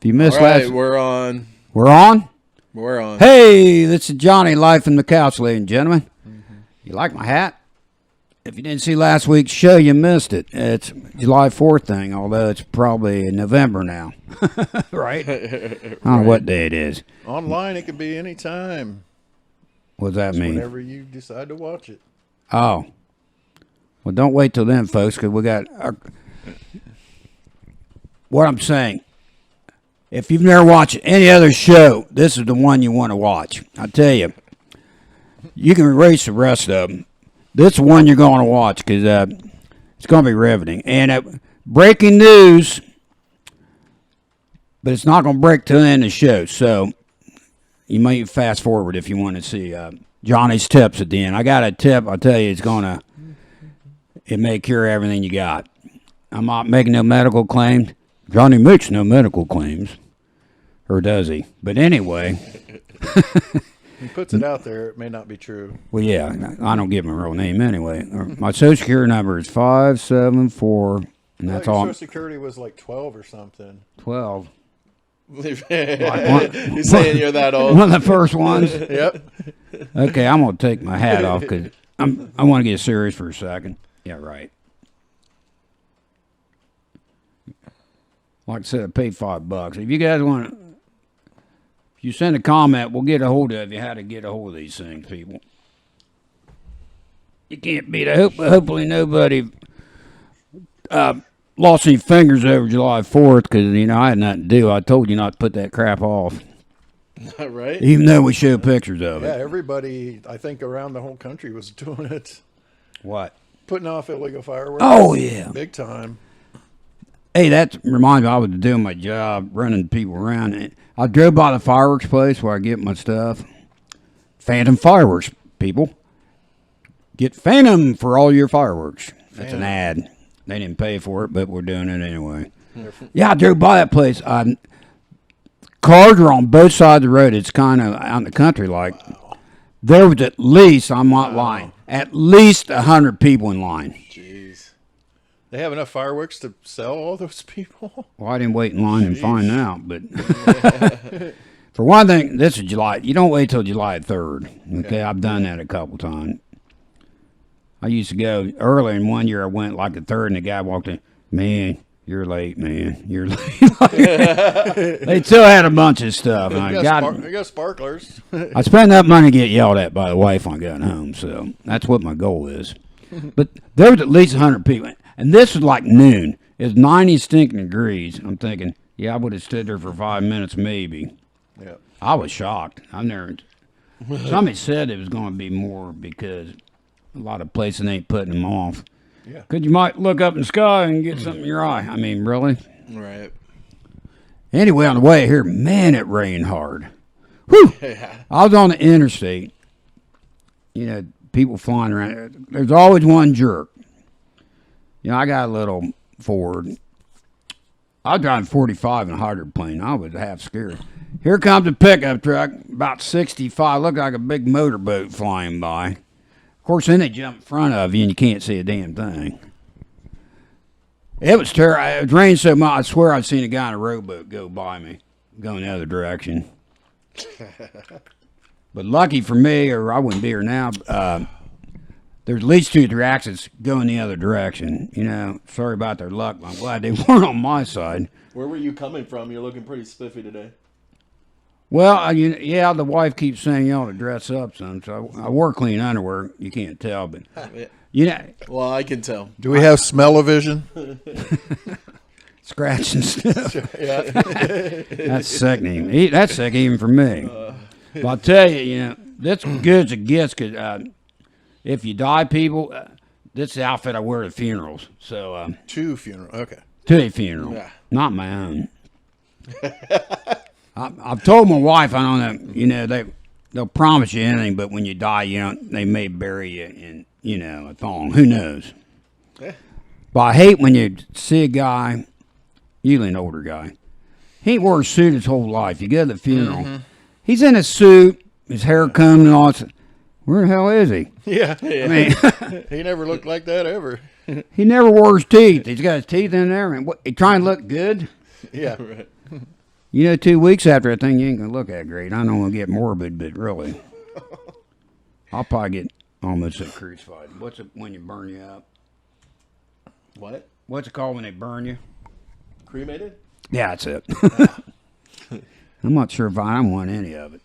If you missed last... we're on. We're on? We're on. Hey, this is Johnny live from the couch, ladies and gentlemen. You like my hat? If you didn't see last week's show, you missed it. It's July 4th thing, although it's probably in November now. Right? I don't know what day it is. Online, it could be any time. What does that mean? Whenever you decide to watch it. Oh. Well, don't wait till then, folks, because we got... What I'm saying, if you've never watched any other show, this is the one you want to watch. I tell you, you can erase the rest of them. This is the one you're going to watch because it's going to be riveting. And breaking news, but it's not going to break till the end of the show. So you might fast forward if you want to see Johnny's tips at the end. I got a tip. I'll tell you, it may cure everything you got. I'm not making no medical claims. Johnny makes no medical claims. Or does he? But anyway. He puts it out there. It may not be true. Well, yeah. I don't give him a real name anyway. My social security number is 574. And that's all. Social security was like 12 or something. 12. You're saying you're that old? One of the first ones? Yep. Okay, I'm going to take my hat off because I want to get serious for a second. Yeah, right. Like I said, I paid $5. If you guys want to, if you send a comment, we'll get a hold of you how to get a hold of these things, people. You can't beat it. Hopefully nobody lost any fingers over July 4th because, I had nothing to do. I told you not to put that crap off. Right? Even though we showed pictures of it. Yeah, everybody, I think, around the whole country was doing it. What? Putting off illegal fireworks. Oh, yeah. Big time. Hey, that reminds me, I was doing my job, running people around. I drove by the fireworks place where I get my stuff. Phantom fireworks, people. Get Phantom for all your fireworks. That's an ad. They didn't pay for it, but we're doing it anyway. Yeah, I drove by that place. Cars are on both sides of the road. It's kind of out in the country like. Wow. There was at least, I'm not lying, at least 100 people in line. Jeez. They have enough fireworks to sell all those people? Well, I didn't wait in line and find out, but for one thing, this is July. You don't wait till July 3rd. Okay, I've done that a couple times. I used to go early, and one year I went like the 3rd, and the guy walked in, man, you're late, man. You're late. They still had a bunch of stuff. And they got sparklers. I spent enough money to get yelled at by the wife when I got home, so that's what my goal is. But there was at least 100 people. And this was like noon. It was 90 stinking degrees. I'm thinking, yeah, I would have stood there for 5 minutes maybe. Yeah. I was shocked. Somebody said it was going to be more because a lot of places ain't putting them off. Yeah. Because you might look up in the sky and get something in your eye. I mean, really? Right. Anyway, on the way here, man, it rained hard. Whew! I was on the interstate. People flying around. There's always one jerk. I got a little Ford. I was driving 45 in a hydroplane. I was half scared. Here comes a pickup truck, about 65. Looked like a big motorboat flying by. Of course, then they jump in front of you and you can't see a damn thing. It was terrible. It rained so much, I swear I'd seen a guy in a rowboat go by me, going the other direction. But lucky for me, or I wouldn't be here now, there's at least 2 or 3 accidents going the other direction. Sorry about their luck, but I'm glad they weren't on my side. Where were you coming from? You're looking pretty spiffy today. Well, the wife keeps saying you ought to dress up, son. So I wore clean underwear. You can't tell, but Well, I can tell. Do we have smell-o-vision? Scratch and stuff. That's sickening. That's sick even for me. But I'll tell you, that's good as it gets because if you die, people, this is the outfit I wear at funerals. So 2 funerals. Okay. 2 funeral, not my own. I've told my wife I don't know. They'll promise you anything, but when you die, they may bury you in a thong. Who knows? But I hate when you see a guy, usually an older guy. He ain't wore a suit his whole life. You go to the funeral. Mm-hmm. He's in a suit, his hair combed and all that. Where the hell is he? Yeah. I mean, he never looked like that ever. He never wore his teeth. He's got his teeth in there. And he trying to look good. Yeah. Right. You know, 2 weeks after that thing, you ain't gonna look that great. I don't want to get morbid, but really, I'll probably get almost crucified. What's it when you burn you up? What? What's it called when they burn you? Cremated? Yeah, that's it. I'm not sure if I want any of it.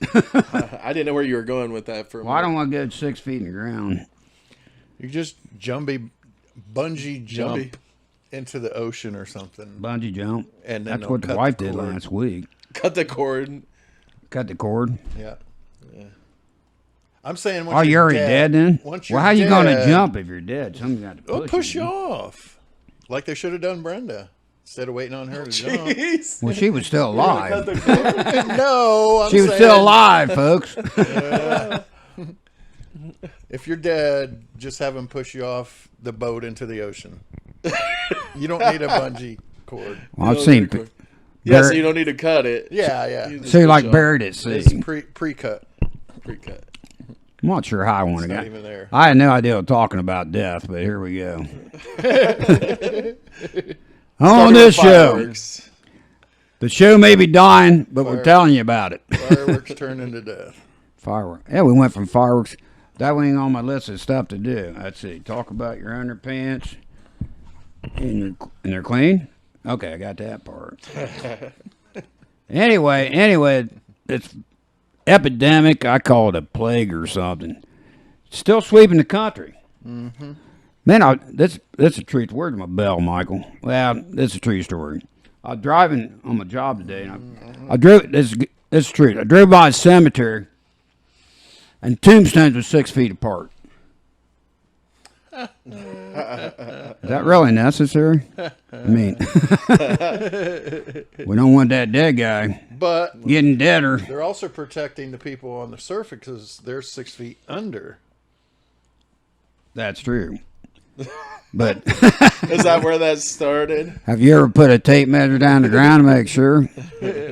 I didn't know where you were going with that for a Well, I minute. don't want to go 6 feet in the ground. You just bungee jump Jumpy. into the ocean or something. Bungee jump. And then That's they'll what the cut wife the did cord. last week. Cut the cord. Cut the cord. Yeah. I'm saying once Oh, you're already dead then? Once Well, you're how you going to dead- jump if you're dead? Somebody's got to push, Well, push you off. Like they should have done Brenda. Instead of waiting on her to jump. Jeez. Well, she was still Cut alive. the cord. No, I'm She was saying still alive, folks. if you're dead, just have them push you off the boat into the ocean. You don't need a bungee cord. Well, I've No, seen. very quick. Yeah, so Buried- you don't need to cut it. Yeah, You yeah. just So you push like off. buried at sea. It's pre-cut. Pre-cut. I'm not sure how I want to It's not go. even there. I had no idea talking about death, but here we go. On Talking this about show, fireworks. the show may be dying, but we're Fire- telling you about it. Fireworks turn into death. Fireworks. Yeah, we went from fireworks. That ain't on my list of stuff to do. Let's see. Talk about your underpants. And they're clean? Okay, I got that part. Anyway, it's epidemic. I call it a plague or something. Still sweeping the country. Mm-hmm. Man, that's a truth. Where's my bell, Michael? Well, that's a true story. I was driving on my job today, and I drove. This is true. I drove by a cemetery, and tombstones were 6 feet apart. Is that really necessary? I mean, we don't want that dead guy But getting deader. they're also protecting the people on the surface because they're 6 feet under. That's true. But Is that where that started? have you ever put a tape measure down the ground to make sure?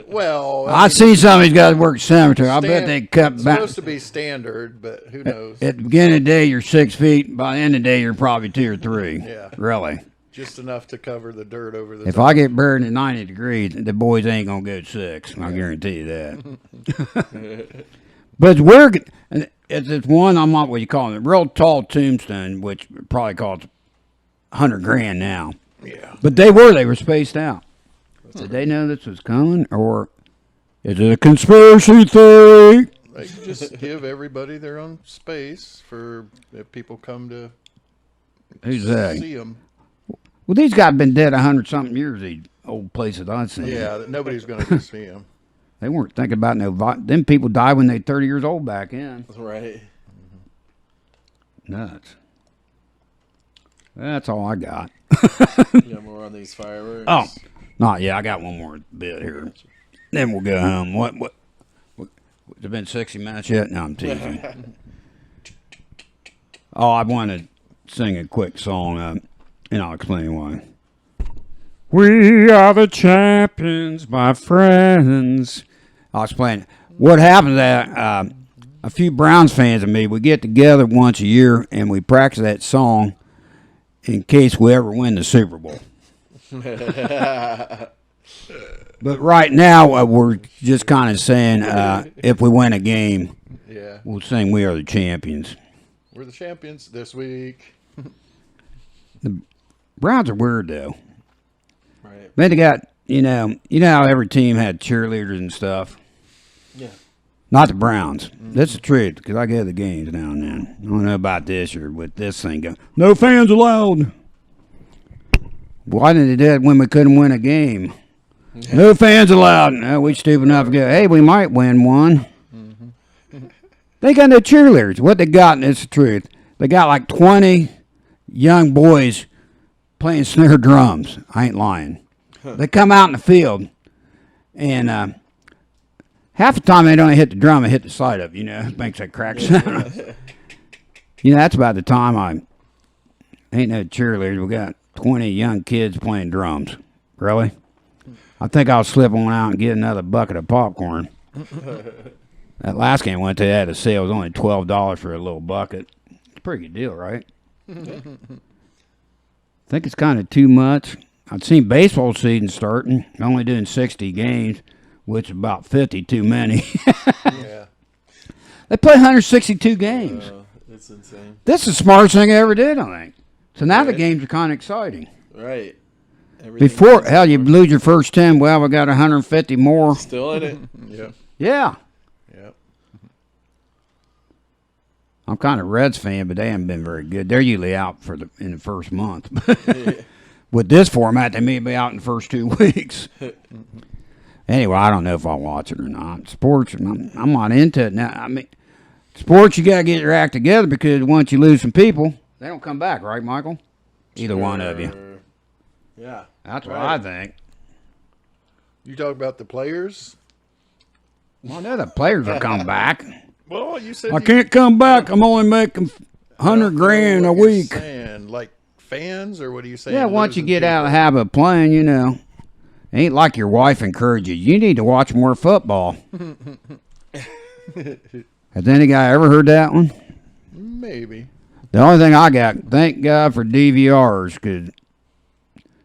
Well, I've seen some of these guys work cemetery. I bet they cut It's back. supposed to be standard, but who knows? At the beginning of the day, you're 6 feet. By the end of the day, you're probably 2 or 3. Yeah. Really. Just enough to cover the dirt over the If top. I get buried at 90 degrees, the boys ain't going to go 6. I guarantee you that. But it's weird. It's one, I'm not what you call it, a real tall tombstone, which probably costs $100,000 now. Yeah. But they were spaced out. Did they know this was coming? Or is it a conspiracy theory? They just give everybody their own space for if people come to Who's that? see them. Well, these guys been dead 100-something years, these old places I've seen. Yeah, nobody's going to go see them. They weren't thinking about no. Them people died when they 30 years old back then. Right. Nuts. That's all I got. You got more on these fireworks? Oh, not yet. I got one more bit here. Then we'll go home. What has it been 60 minutes yet? No, I'm teasing. Oh, I want to sing a quick song, and I'll explain why. We are the champions, my friends. I'll explain. What happens that a few Browns fans and me, we get together once a year and we practice that song in case we ever win the Super Bowl. But right now, we're just kind of saying if we win a game, Yeah. we'll sing "We Are the Champions." We're the champions this week. Browns are weird though. Right. Man, they got you know how every team had cheerleaders and stuff. Yeah. Not the Browns. That's the truth, because I go to the games now and then. I don't know about this year with this thing going. No fans allowed. Why didn't they do that when we couldn't win a game? No fans allowed. No, we stupid enough to go, hey, we might win one. They got no cheerleaders. What they got, and it's the truth, they got like 20 young boys playing snare drums. I ain't lying. They come out in the field, and half the time they don't hit the drum, they hit the side of it, it makes that crack sound. That's about the time I ain't no cheerleaders. We got 20 young kids playing drums. Really? I think I'll slip one out and get another bucket of popcorn. That last game I went to, they had a sale. It was only $12 for a little bucket. It's a pretty good deal, right? I think it's kind of too much. I've seen baseball season starting, only doing 60 games. which is about 50 too many. Yeah. They play 162 games. It's insane. This is the smartest thing I ever did, I think. So now the Right. games are kind of exciting. Right. Everything Before, is hell, you more. lose your first 10. Well, we got 150 more. Still in it. Yep. Yeah. Yep. I'm kind of a Reds fan, but they haven't been very good. They're usually out in the first month. With this format, they may be out in the first 2 weeks. Anyway, I don't know if I'll watch it or not. Sports, I'm not into it now. I mean, sports, you got to get your act together because once you lose some people, they don't come back, right, Michael? Either one of you. Yeah. That's what Right. I think. You talk about the players. Well, I know the players will come back. Well, you said I can't come back. I'm only making $100,000 a week. Saying, like fans, or what are you saying? Yeah, once you losing get out of the people? habit of playing, you know, ain't like your wife encourages you. You need to watch more football. Has any guy ever heard that one? Maybe. The only thing I got, thank God for DVRs, because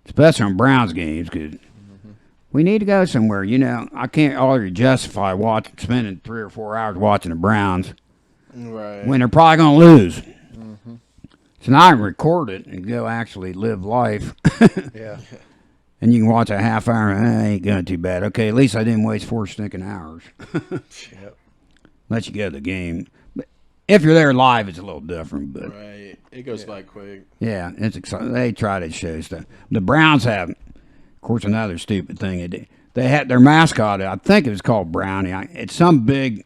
especially on Browns games, because we need to go somewhere. You know, I can't already justify spending 3 or 4 hours watching the Browns Right. when they're probably going to lose. So now I can record it and go actually live life. Yeah. And you can watch a half hour. Ain't going too bad. Okay, at least I didn't waste 4 stinking hours. Yep. Let you go to the game. But if you're there live, it's a little different. But Right. It goes by quick. yeah, it's exciting. They try to show stuff. The Browns have, of course, another stupid thing. They had their mascot. I think it was called Brownie. It's some big.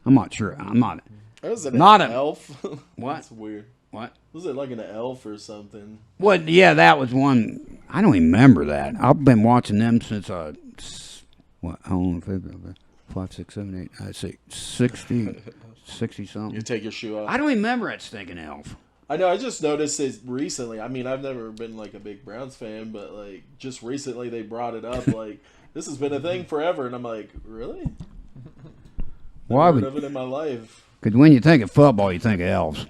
I'm not sure. I'm not. Was it Not an a- elf? What? That's weird. What? Was it like an elf or something? What? Yeah, that was one. I don't even remember that. I've been watching them since what? How long? 5, 6, 7, 8. I say 60 You something. take your shoe off. I don't even remember that stinking elf. I know. I just noticed it recently. I mean, I've never been like a big Browns fan, but like just recently they brought it up. Like this has been a thing forever, and I'm like, really? Why Never would? heard of it in my life? Because when you think of football, you think of elves.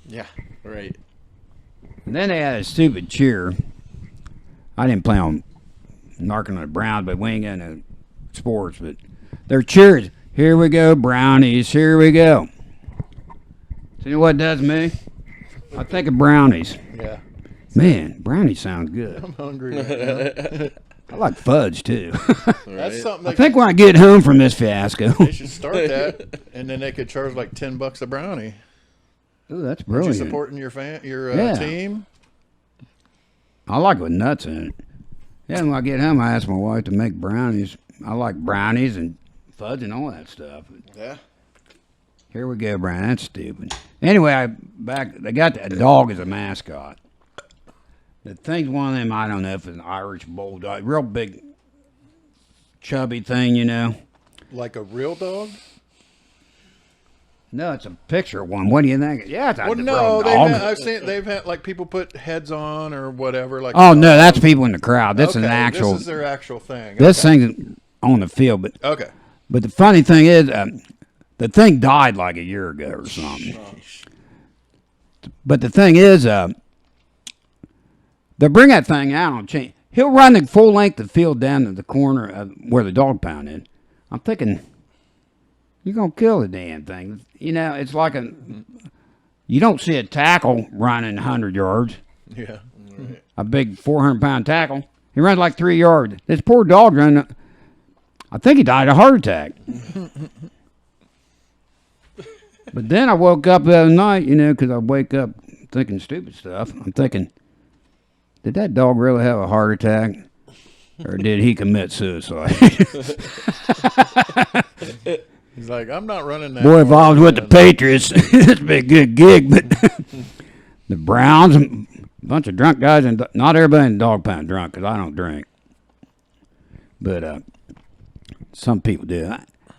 Yeah. Right. And then they had a stupid cheer. I didn't plan on narking on the Browns, but we ain't got no sports. But their cheers. Here we go, Brownies. Here we go. So you know what it does to me? I think of brownies. Yeah. Man, brownies sounds good. I'm hungry right now. I like fudge too. That's something I they, think when I get home from this fiasco. they should start that, and then they could charge like $10 a brownie. Ooh, that's Are you brilliant. supporting your Yeah. team? I like with nuts in it. Yeah, when I get home, I ask my wife to make brownies. I like brownies and fudge and all that stuff. Yeah. Here we go, Brian. That's stupid. Anyway, they got a dog as a mascot. The thing's one of them, I don't know if it's an Irish bulldog, real big, chubby thing, you know. Like a real dog? No, it's a picture of one. What do you think? Yeah, it's a Well, real no, dog. I've seen they've had like people put heads on or whatever. Like Oh no, that's people in the crowd. This is an Okay, actual. This is their actual thing. This thing's on the field, but Okay. the funny thing is, the thing died like a year ago or something. But the thing is, they bring that thing out on chain. He'll run the full length of the field down to the corner of where the dog pound is. I'm thinking, you're gonna kill the damn thing. You know, it's like you don't see a tackle running 100 yards. Yeah. A big 400-pound tackle. He runs like 3 yards. This poor dog running. I think he died of a heart attack. But then I woke up the other night, you know, because I wake up thinking stupid stuff. I'm thinking, did that dog really have a heart attack? Or did he commit suicide? He's like, I'm not running that. Boy, if I was far. with the Patriots, it'd be a good gig. But the Browns, a bunch of drunk guys, and not everybody in the dog pound drunk, because I don't drink. But some people do.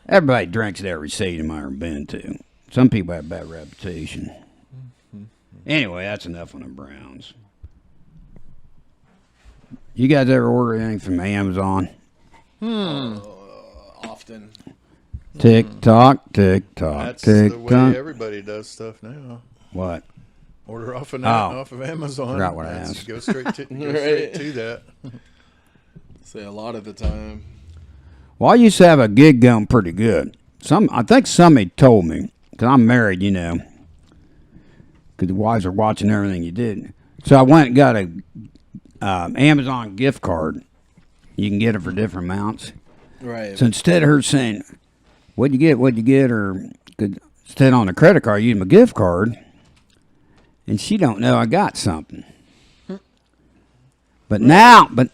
Everybody drinks at every stadium I've ever been to. Some people have a bad reputation. Anyway, that's enough on the Browns. You guys ever order anything from Amazon? Often. Tick tock, tick tock, That's tick the way tock. everybody does stuff now. What? Order off of Amazon. Forgot what I That's- asked. Go straight to Right. that. Say a lot of the time. Well, I used to have a gig going pretty good. I think somebody told me, because I'm married, you know, because the wives are watching everything you did. So I went and got a Amazon gift card. You can get it for different amounts. Right. So instead of her saying, what'd you get, or instead on the credit card, I used my gift card, and she don't know I got something. But now, but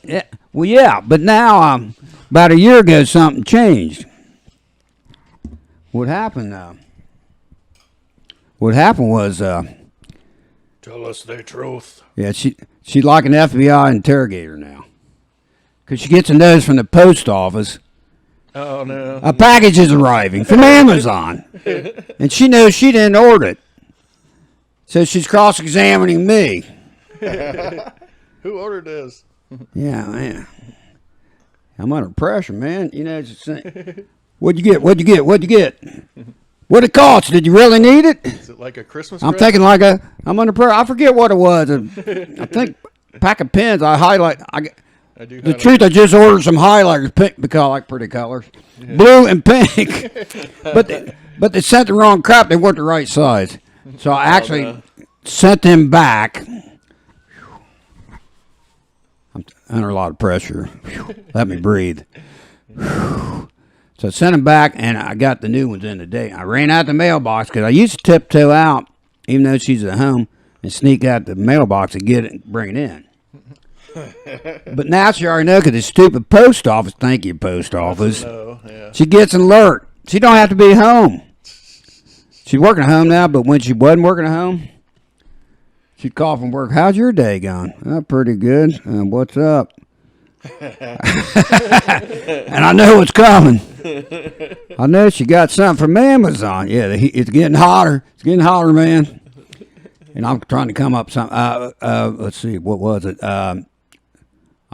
now, about a year ago, something changed. What happened was, Tell us the truth. yeah, she's like an FBI interrogator now. Because she gets a notice from the post office. Oh, no. A package is arriving from Amazon. And she knows she didn't order it. So she's cross-examining me. Who ordered this? Yeah, man. I'm under pressure, man. You know, what'd you get? What'd you get? What'd it cost? Did you really need it? Is it like a Christmas I'm present? thinking I'm under pressure. I forget what it was. I think a pack of pens. I highlight. I do The highlight. truth, I just ordered some highlighters, pink, because I like pretty colors, blue and pink. but they sent the wrong crap. They weren't the right size, so I actually sent them back. I'm under a lot of pressure. Let me breathe. So I sent them back, and I got the new ones in today. I ran out the mailbox because I used to tiptoe out, even though she's at home, and sneak out the mailbox and get it and bring it in. But now she already know, because the stupid post office, thank you, post office, No, yeah. she gets an alert. She don't have to be home. She's working at home now, but when she wasn't working at home, she'd call from work. How's your day going? Oh, pretty good. What's up? And I know what's coming. I know she got something from Amazon. Yeah, it's getting hotter. It's getting hotter, man. And I'm trying to come up with something. Let's see, what was it?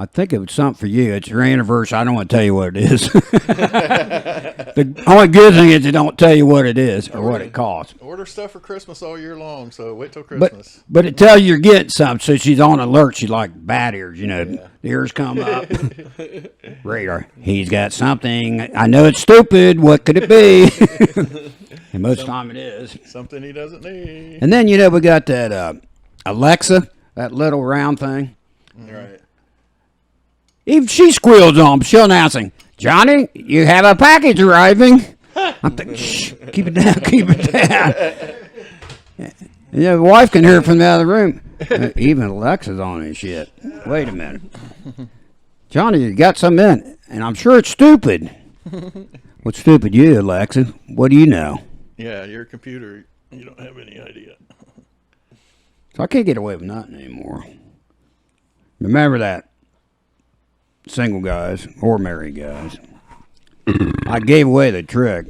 I think it was something for you. It's your anniversary. I don't want to tell you what it is. The only good thing is they don't tell you what it is or what it costs. Order stuff for Christmas all year long, so wait till Christmas. But it tells you you're getting something, so she's on alert. She's like bat ears, you know. The ears come up. Radar. He's got something. I know it's stupid. What could it be? And most of the time it is. Something he doesn't need. And then, you know, we got that Alexa, that little round thing. Right. Even she squeals on, she'll announcing, Johnny, you have a package arriving. I'm thinking, shh, keep it down, keep it down. And the wife can hear it from the other room. Even Alexa's on and shit. Wait a minute. Johnny, you got something in, and I'm sure it's stupid. What's stupid, you, Alexa? What do you know? Yeah, your computer, you don't have any idea. So I can't get away with nothing anymore. Remember that. Single guys or married guys. I gave away the trick.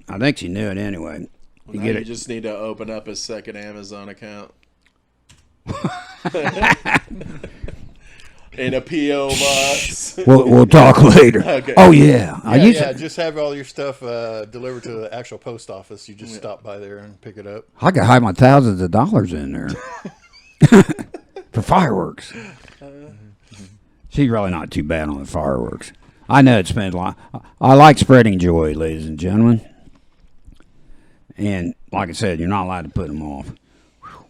I think she knew it anyway. You just need to open up a second Amazon account. In a P.O. box. We'll talk later. Okay. Oh, yeah. Just have all your stuff delivered to the actual post office. You just stop by there and pick it up. I could hide my thousands of dollars in there. For fireworks. She's really not too bad on the fireworks. I know it spends a lot. I like spreading joy, ladies and gentlemen. And like I said, you're not allowed to put them off.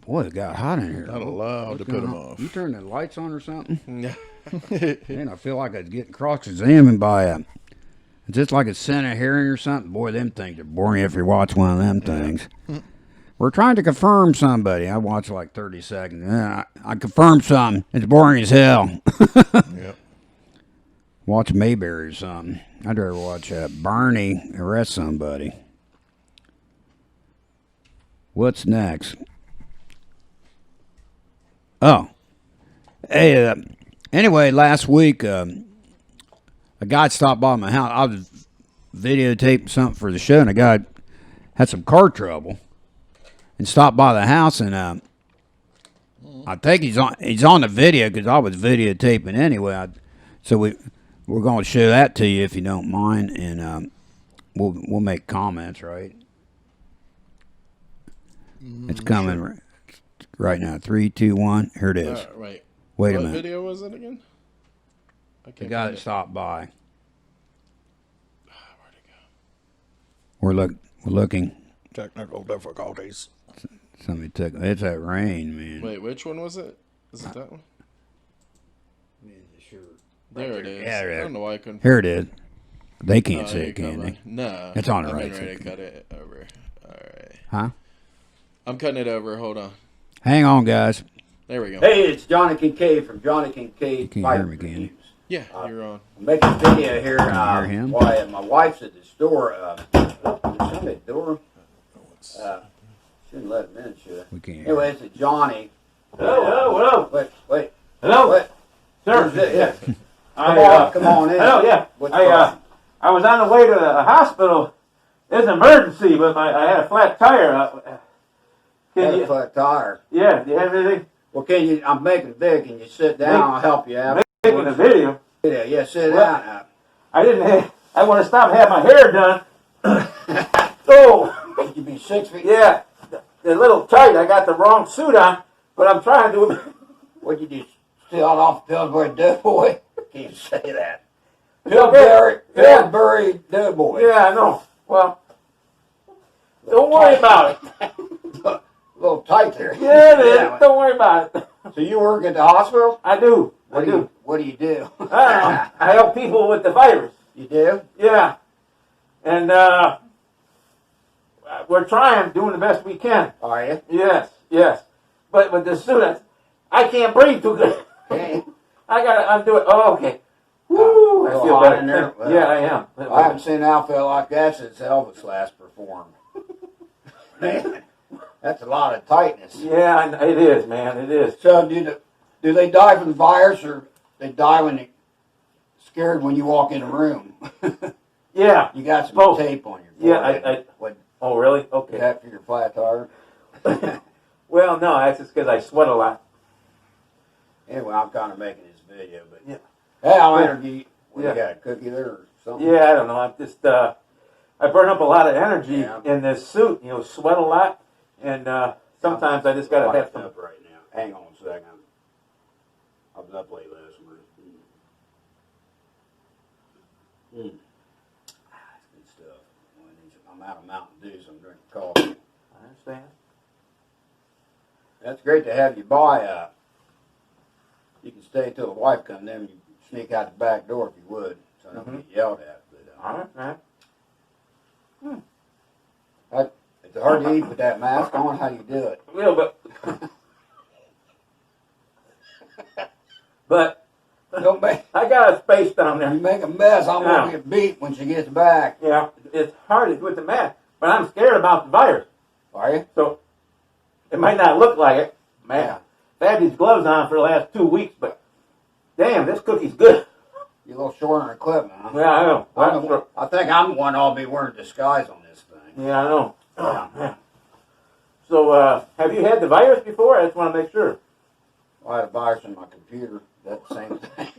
Boy, it got hot in here. Not allowed to put them off. You turn the lights on or something? Man, I feel like I was getting cross-examined by just like a Senate hearing or something. Boy, them things are boring if you watch one of them things. We're trying to confirm somebody. I watched like 30 seconds. I confirmed something. It's boring as hell. Yep. Watch Mayberry or something. I'd rather watch Barney arrest somebody. What's next? Oh. Hey, anyway, last week, a guy stopped by my house. I was videotaping something for the show, and a guy had some car trouble and stopped by the house, and I think he's on the video because I was videotaping anyway. So we're going to show that to you if you don't mind, and we'll make comments, right? It's coming right now. 3, 2, 1. Here it is. Right. Wait a What minute. video was it again? The guy that stopped by. We're looking. Technical difficulties. Somebody took. It's that rain, man. Wait, which one was it? Is it that one? There it is. Yeah, I there. don't know why I couldn't. Here it is. They can't Oh, see you it, can come they? on. No. It's on the I'm right getting ready side. to cut it over. All right. Huh? I'm cutting it over. Hold on. Hang on, guys. There we go. Hey, it's Johnny Kinkade from Johnny Kinkade. You can't Bike hear me, can you? Reviews. Yeah, you're on. I'm making a video here. Can you hear him? Why my wife's at the store. Somebody at the door. Shouldn't let him in, should I? We can't hear. Anyway, it's Johnny. Hello. Wait. Hello, Wait. sir. Who's it? Yeah. I, Come on in. Hello, yeah. What's the problem? I was on the way to the hospital. It's an emergency, but I had a flat tire. Had a flat tire. Yeah, do you have anything? Well, can you? I'm making it big. Can you sit down? I'll help you out. Making a video. Yeah, sit Well- down. I didn't have, I want to stop having my hair done. Oh, Could you be 6 feet? yeah. A little tight. I got the wrong suit on, but I'm trying to do What'd you do? Steal it off Pillsbury Doughboy? Can't say that. Pillsbury- Pillsbury Doughboy. Yeah, I know. Well, don't worry about it. A little tight there. Yeah, it is. Don't worry about it. So you work at the hospital? I do. I What do do. you What do you do? I help people with the virus. You do? Yeah. And we're trying, doing the best we can. Are you? Yes. But with the suit, I can't breathe too good. Okay. I gotta undo it. Oh, okay. Woo, I little feel hot better. in there? Well, Yeah, I am. I haven't seen an outfit like that since Elvis last performed. Man, that's a lot of tightness. Yeah, it is, man. It is. So do they die from the virus, or they die when they scared when you walk in a room? Yeah. You got some Both. tape on your Yeah, forehead. What, Oh, really? is Okay. that for your flat tire? Well, no, that's just because I sweat a lot. Anyway, I'm kind of making this video, but Yeah. hey, I'll interview you. What, Yeah. you got a cookie there or something? Yeah, I don't know. I'm just, I burn up a lot of energy Yeah. in this suit. Sweat a lot, and sometimes I just gotta have Lights some. up right now. Hang on a second. I was up late last night. That's good stuff. I'm out of Mountain Dew, so I'm drinking coffee. I understand. That's great to have you by. You can stay till the wife comes in. You sneak out the back door if you would, so I don't get yelled at. But, All right. it's hard to eat with that mask on. How do you do it? Well, but Don't make I got a space down you there. make a mess. I'm Yeah. gonna get beat when she gets back. Yeah, it's hard to do with the mask, but I'm scared about the virus. Are you? So it might not look like it. Man, Yeah. I've had these gloves on for the last 2 weeks, but damn, this cookie's good. You're a little short on equipment, huh? Yeah, I know. I think I'm the one I'll be wearing a disguise on this thing. Yeah, I know. Oh, man. So, have you had the virus before? I just want to make sure. Well, I had a virus in my computer. That's the same thing.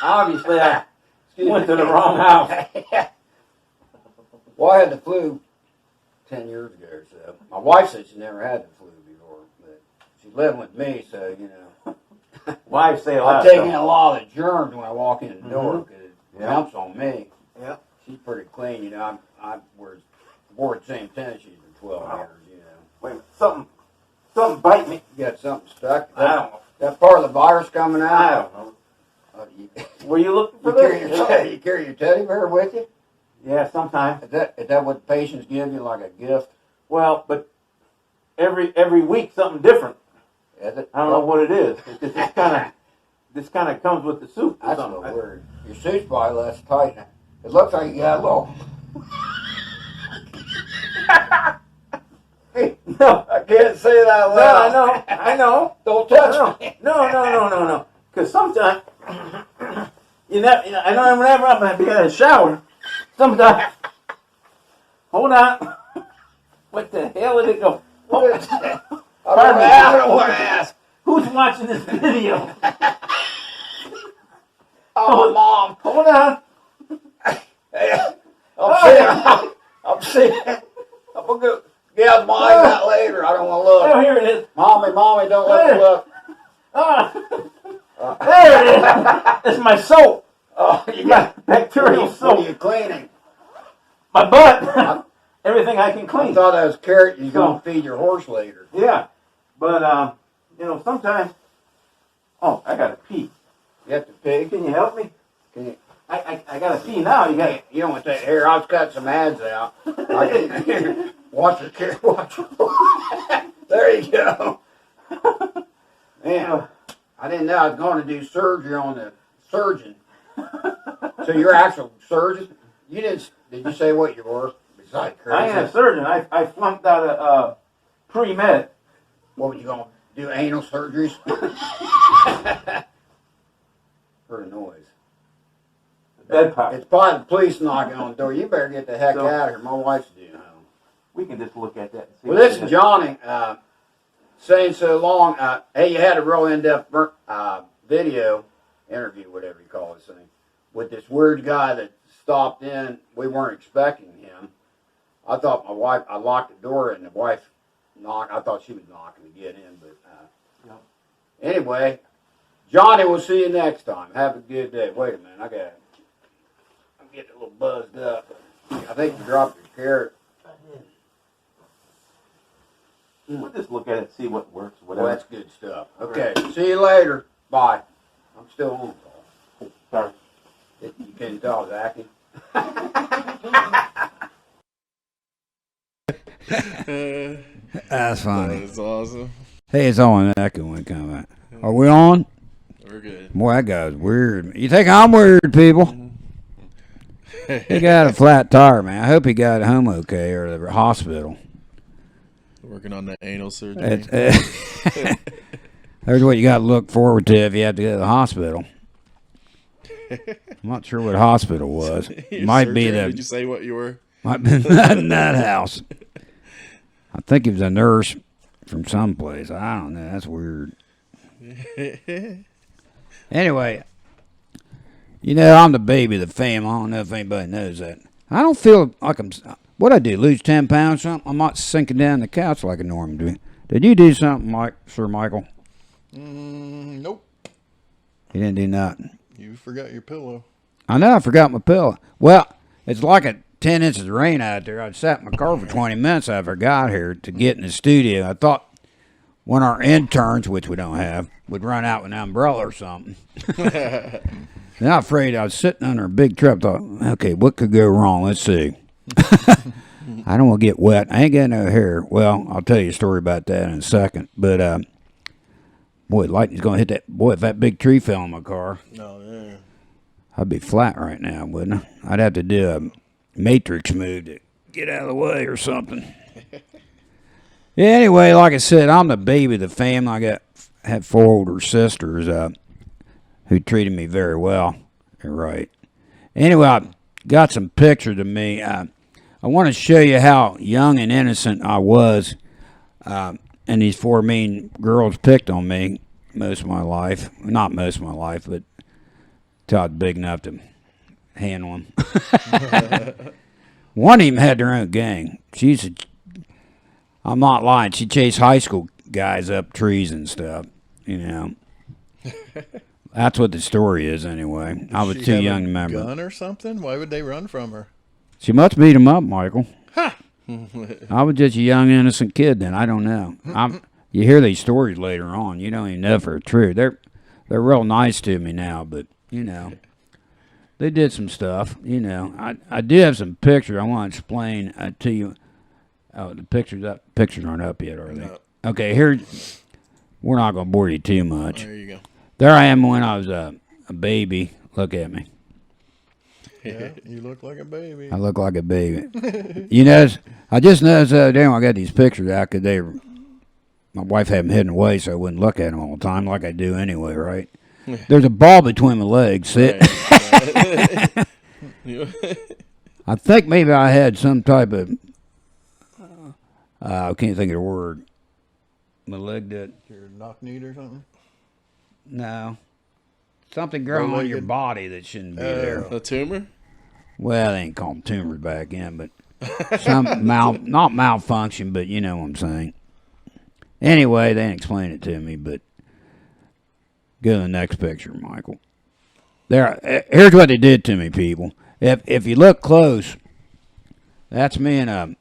Obviously, I went to the wrong house. Well, I had the flu 10 years ago or so. My wife said she never had the flu before, but she's living with me, so, Wives say a I'm lot. taking in a lot of the germs when I walk in the door because it Yeah. jumps on me. Yeah. She's pretty clean, I wore the same tennis shoes for 12 Wow. years, Wait, something bite me. You got something stuck? I don't know. That part of the virus coming out? I don't know. You, Were you looking for you carry your teddy bear with you? Yeah, sometimes. Is that what patients give you, like a gift? Well, but every week something different. Is it? I don't know what it is. It just kind of comes with the suit. Or That's a something. little weird. Your suit's probably less tight. It looks like you got a little. No, I can't say that no, loud. I know. Don't touch me. No. Because sometimes, I know whenever I'm going to be in the shower, sometimes, hold on. What the hell did it go? What is that? I don't want to ask. Who's watching this video? Oh, Mom. Hold on. I'm seeing. I'm going to get my eyes out later. I don't want to Oh, look. here it is. Mommy, don't let me look. Ah, there it is. It's my soap. Oh, you My got bacterial what do soap. you cleaning? My butt. Everything I can I clean. thought that was carrot you're going to feed your horse later. Yeah. But, sometimes... Oh, I got to pee. You have to pig? Can you help me? Can you? I got to pee now. You don't want to take here. I'll cut some ads out. Watch your carrot. Watch. There you go. Man, I didn't know I was going to do surgery on the surgeon. So you're actual surgeon? You didn't? Did you say what you were? Besides crazy. I ain't a surgeon. I flunked out of pre-med. What were you going to do? Anal surgeries? Heard a noise. Bed pop. It's probably the police knocking on the door. You better get the heck So- out of here. My wife's due home. We can just look at that and see. Well, what listen, it is. Johnny, saying so long. Hey, you had a real in-depth video interview, whatever you call this thing, with this weird guy that stopped in. We weren't expecting him. I thought my wife. I locked the door and the wife knocked. I thought she was knocking to get in, but Yep. anyway, Johnny, we'll see you next time. Have a good day. Wait a minute, I'm getting a little buzzed up. I think you dropped your carrot. We'll just look at it and see what works, whatever. Well, that's good stuff. Okay, see you later. Bye. I'm still on call. Sorry. You can tell I was acting. That's funny. That's awesome. Hey, it's all an echo when it comes out. Are we on? We're good. Boy, that guy's weird. You think I'm weird, people? He got a flat tire, man. I hope he got home okay or the hospital. Working on that anal surgery. It's, there's what you got to look forward to if you have to go to the hospital. I'm not sure what hospital was. Your Might be surgery? Did you the say what you were? might be the nut house. I think he was a nurse from someplace. I don't know. That's weird. Anyway, I'm the baby of the family. I don't know if anybody knows that. I don't feel like what I do, lose 10 pounds or something? I'm not sinking down the couch like I normally do. Did you do something, Sir Michael? Nope. You didn't do nothing. You forgot your pillow. I know I forgot my pillow. Well, it's like 10 inches of rain out there. I sat in my car for 20 minutes after I got here to get in the studio. I thought one of our interns, which we don't have, would run out with an umbrella or something. Then I was afraid I was sitting under a big truck. Thought, okay, what could go wrong? Let's see. I don't want to get wet. I ain't got no hair. Well, I'll tell you a story about that in a second. But, boy, lightning's going to hit that. Boy, if that big tree fell on my car, No, yeah. I'd be flat right now, wouldn't I? I'd have to do a matrix move to get out of the way or something. Yeah, anyway, like I said, I'm the baby of the family. I had 4 older sisters who treated me very well. You're right. Anyway, I got some pictures of me. I want to show you how young and innocent I was. And these 4 mean girls picked on me most of my life. Not most of my life, but till I was big enough to handle them. One of them had their own gang. I'm not lying. She chased high school guys up trees and stuff. That's what the story is, anyway. I was She too have young a to remember. Gun or something? Why would they run from her? She must beat him up, Michael. I was just a young, innocent kid then. I don't know. You hear these stories later on. You don't even know if they're true. They're real nice to me now, but, they did some stuff. I do have some pictures I want to explain to you. Oh, the pictures aren't up yet, are they? No. Okay, here. We're not going to bore you too much. There you go. There I am when I was a baby. Look at me. Yeah, you look like a baby. I look like a baby. I just noticed the other day when I got these pictures out because my wife had them hidden away so I wouldn't look at them all the time like I do anyway, right? There's a ball between my legs. See? Right. I think maybe I had some type of, I can't think of the word. My leg did. Your knock knee or something? No. Something growing on your Low-legged? body that shouldn't be there. A tumor? Well, they ain't call them tumors back then, but some not malfunction, but you know what I'm saying. Anyway, they didn't explain it to me, but go to the next picture, Michael. Here's what they did to me, people. If you look close, that's me in a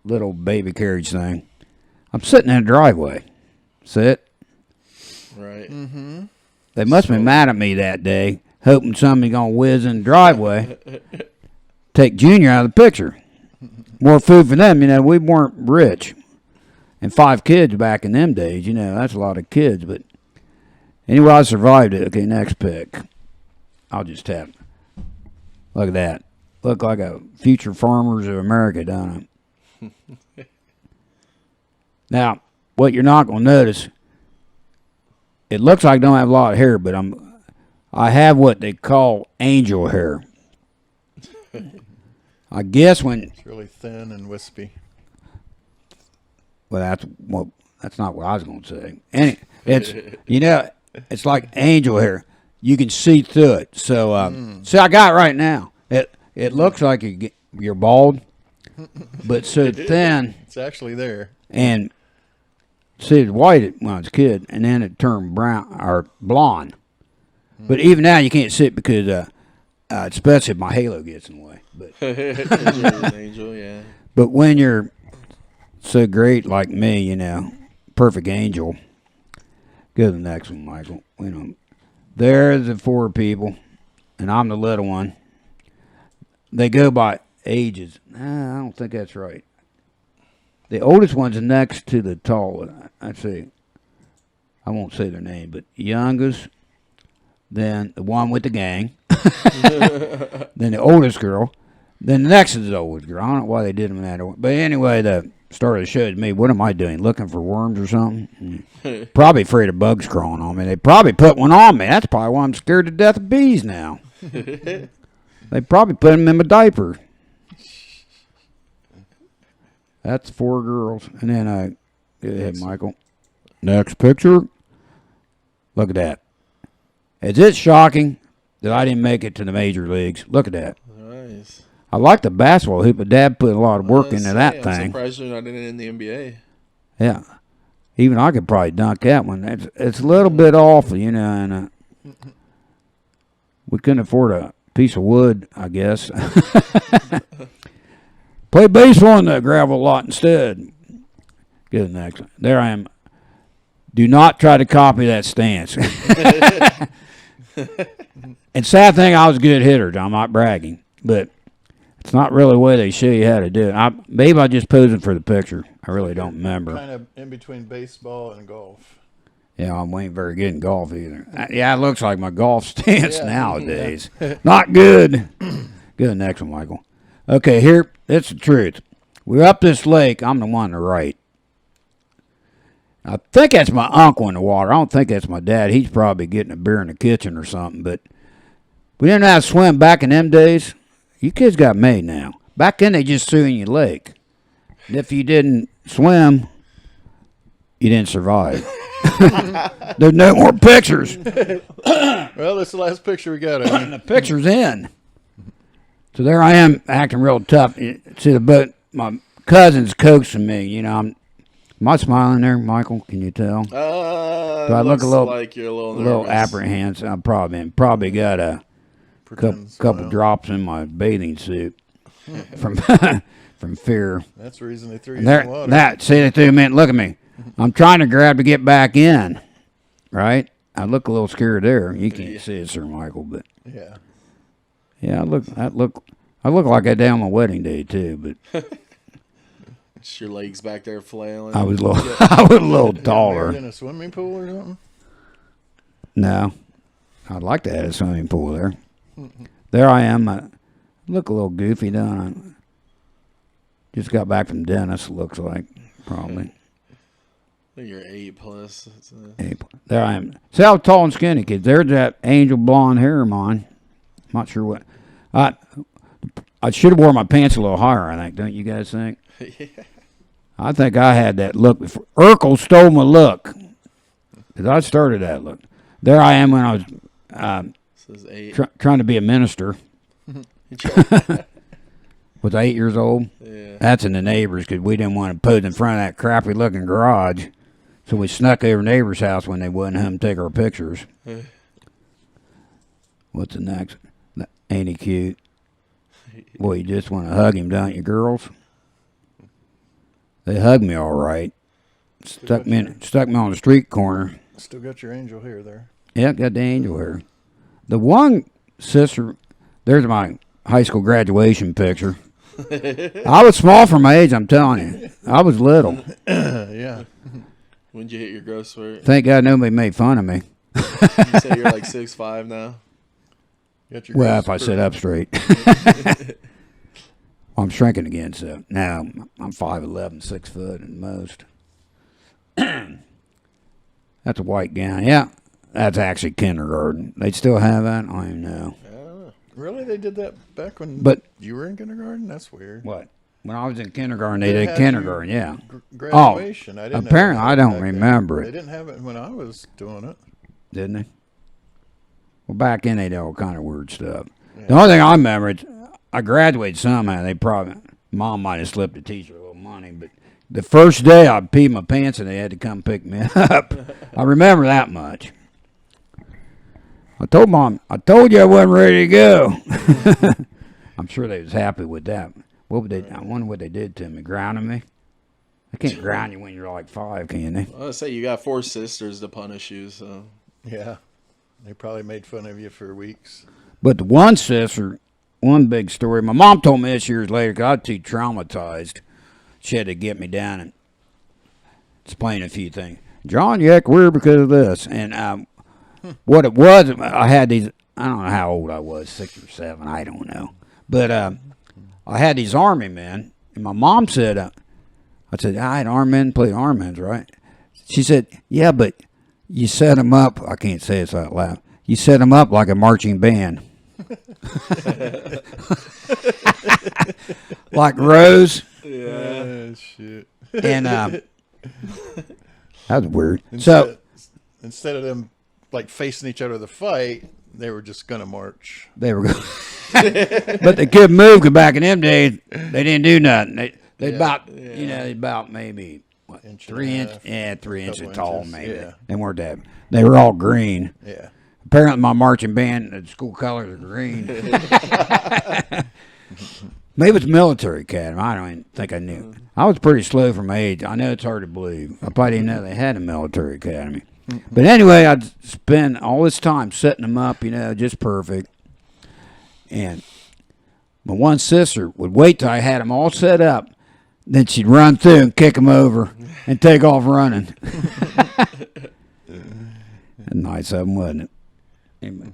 little baby carriage thing. I'm sitting in a driveway. Sit. Right. They must have been mad at me that day, hoping somebody gonna whiz in the driveway, take Junior out of the picture. More food for them, we weren't rich. And 5 kids back in them days, that's a lot of kids. But anyway, I survived it. Okay, next pick. I'll just tap. Look at that. Look like a future farmers of America, don't it? Now, what you're not going to notice, it looks like I don't have a lot of hair, but I have what they call angel hair. I guess when It's really thin and wispy. well, that's not what I was going to say. And it's it's like angel hair. You can see through it. So see, I got it right now. It looks like you're bald, but so thin. It's actually there. And see, it's white when I was a kid, and then it turned brown or blonde. But even now, you can't see it because, especially if my halo gets in the way. Angel, yeah. But when you're so great like me, perfect angel. Go to the next one, Michael. There's the 4 people, and I'm the little one. They go by ages. I don't think that's right. The oldest one's next to the tall. I'd say, I won't say their name, but youngest, then the one with the gang, then the oldest girl, then the next is the oldest girl. I don't know why they did them in that order. But anyway, the start of the show is me. What am I doing? Looking for worms or something? Probably afraid of bugs crawling on me. They probably put one on me. That's probably why I'm scared to death of bees now. They probably put them in my diaper. That's 4 girls. And then go ahead, Michael. Next picture. Look at that. Is it shocking that I didn't make it to the major leagues? Look at that. Nice. I like the basketball hoop, but Dad put a lot of work into that I'm thing. surprised you're not in the NBA. Yeah. Even I could probably dunk that one. It's a little bit awful, and we couldn't afford a piece of wood, I guess. Play baseball in the gravel lot instead. Go to the next one. There I am. Do not try to copy that stance. And sad thing, I was a good hitter. I'm not bragging, but it's not really the way they show you how to do it. Maybe I just posing for the picture. I really don't remember. Kind of in between baseball and golf. Yeah, I ain't very good in golf either. Yeah, it looks like my golf stance nowadays. Not good. Go to the next one, Michael. Okay, here, it's the truth. We're up this lake. I'm the one on the right. I think that's my uncle in the water. I don't think that's my dad. He's probably getting a beer in the kitchen or something. But we didn't know how to swim back in them days. You kids got made now. Back then, they just threw you in your lake. And if you didn't swim, you didn't survive. There's no more pictures. Well, that's the last picture we got. And the picture's in. So there I am acting real tough. See the boat. My cousin's coaxing me. Am I smiling there, Michael? Can you tell? Do I look a little like you're a little apprehensive? I'm probably got a couple drops in my bathing suit from fear. That's the reason they threw you in the water. See, they threw me in. Look at me. I'm trying to grab to get back in. Right? I look a little scared there. You can't see it, Sir Michael, but Yeah. yeah, I look like I did on my wedding day too, but Just your legs back there flailing. I was a little taller. In a swimming pool or something? No, I'd like to have a swimming pool there. There I am. I look a little goofy, don't I? Just got back from dentist. Looks like probably. I think you're 8+. There I am. See how tall and skinny, kids. There's that angel blonde hair of mine. I'm not sure what. I should have worn my pants a little higher, I think. Don't you guys think? Yeah. I think I had that look before. Urkel stole my look. Because I started that look. There I am when I was Says 8. trying to be a minister. Was I 8 years old? Yeah. That's in the neighbors because we didn't want to pose in front of that crappy looking garage. So we snuck over neighbor's house when they wouldn't home take our pictures. What's the next? Ain't he cute? Boy, you just want to hug him, don't you, girls? They hugged me all right. Stuck me on the street corner. Still got your angel hair there. Yeah, got the angel hair. The one sister, there's my high school graduation picture. I was small for my age, I'm telling you. I was little. Yeah. When'd you hit your growth spurt? Thank God nobody made fun of me. You say you're like 6'5" now? Got your Well, growth if I sit spurt. up straight. Well, I'm shrinking again, so now I'm 5'11", 6 foot at most. That's a white gown. Yeah, that's actually kindergarten. They still have that? I don't even know. I don't know. Really? They did that back when But you were in kindergarten? That's weird. what? When I was in kindergarten, they They did had kindergarten, you yeah. Graduation. I didn't know apparently they had I don't back then. remember it. They didn't have it when I was doing it. Didn't they? Well, back then they did all kind of weird stuff. The only thing I remember is I graduated somehow. Mom might have slipped the teacher a little money, but the first day I peed my pants and they had to come pick me up. I remember that much. I told Mom, I told you I wasn't ready to go. I'm sure they was happy with that. What would they? I wonder what they did to me. Grounded me? They can't ground you when you're like 5, can they? Well, I say you got 4 sisters to punish you, so. Yeah. They probably made fun of you for weeks. But the one sister, one big story. My mom told me this years later because I was too traumatized. She had to get me down and explain a few things. John, you act weird because of this. And what it was, I had these, I don't know how old I was, 6 or 7, I don't know. But I had these army men, and my mom said, I said, I had army men play army men, right? She said, yeah, but you set them up, I can't say this out loud, you set them up like a marching band. Like rows. Yeah. Shit. And that was weird. Instead of them like facing each other to fight, they were just gonna march. They were going, but they couldn't move because back in them days they didn't do nothing. They about maybe what, Inch 3 and a inch, half, 3 inches couple tall inches, maybe. yeah. They weren't that. They were all green. Yeah. Apparently, my marching band, the school colors are green. Maybe it's military academy. I don't even think I knew. I was pretty slow for my age. I know it's hard to believe. I probably didn't know they had a military academy. But anyway, I'd spend all this time setting them up, just perfect. And my one sister would wait till I had them all set up. Then she'd run through and kick them over and take off running. Nice of them, wasn't it? Anyway.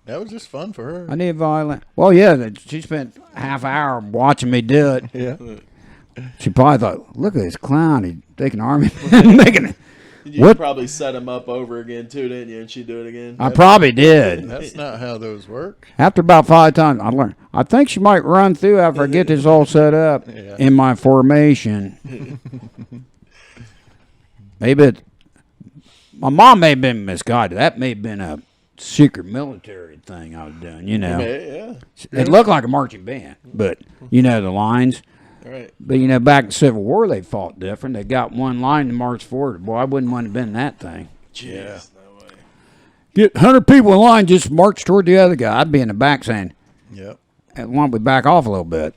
That was just fun for her. I need violent. Well, yeah, she spent half an hour watching me do it. Yeah. She probably thought, look at this clown. He's taking army and making it. You What? probably set them up over again, too, didn't you? And she'd do it again. I probably did. That's not how those work. After about 5 times, I learned. I think she might run through after I get this all set up Yeah. in my formation. My mom may have been misguided. That may have been a secret military thing I was doing, Yeah. It looked like a marching band, but, the lines. All right. But, back in the Civil War, they fought different. They got one line to march forward. Boy, I wouldn't want to have been in that thing. Jeez, Yeah. no way. Get 100 people in line, just march toward the other guy. I'd be in the back saying, Yep. why don't we back off a little bit?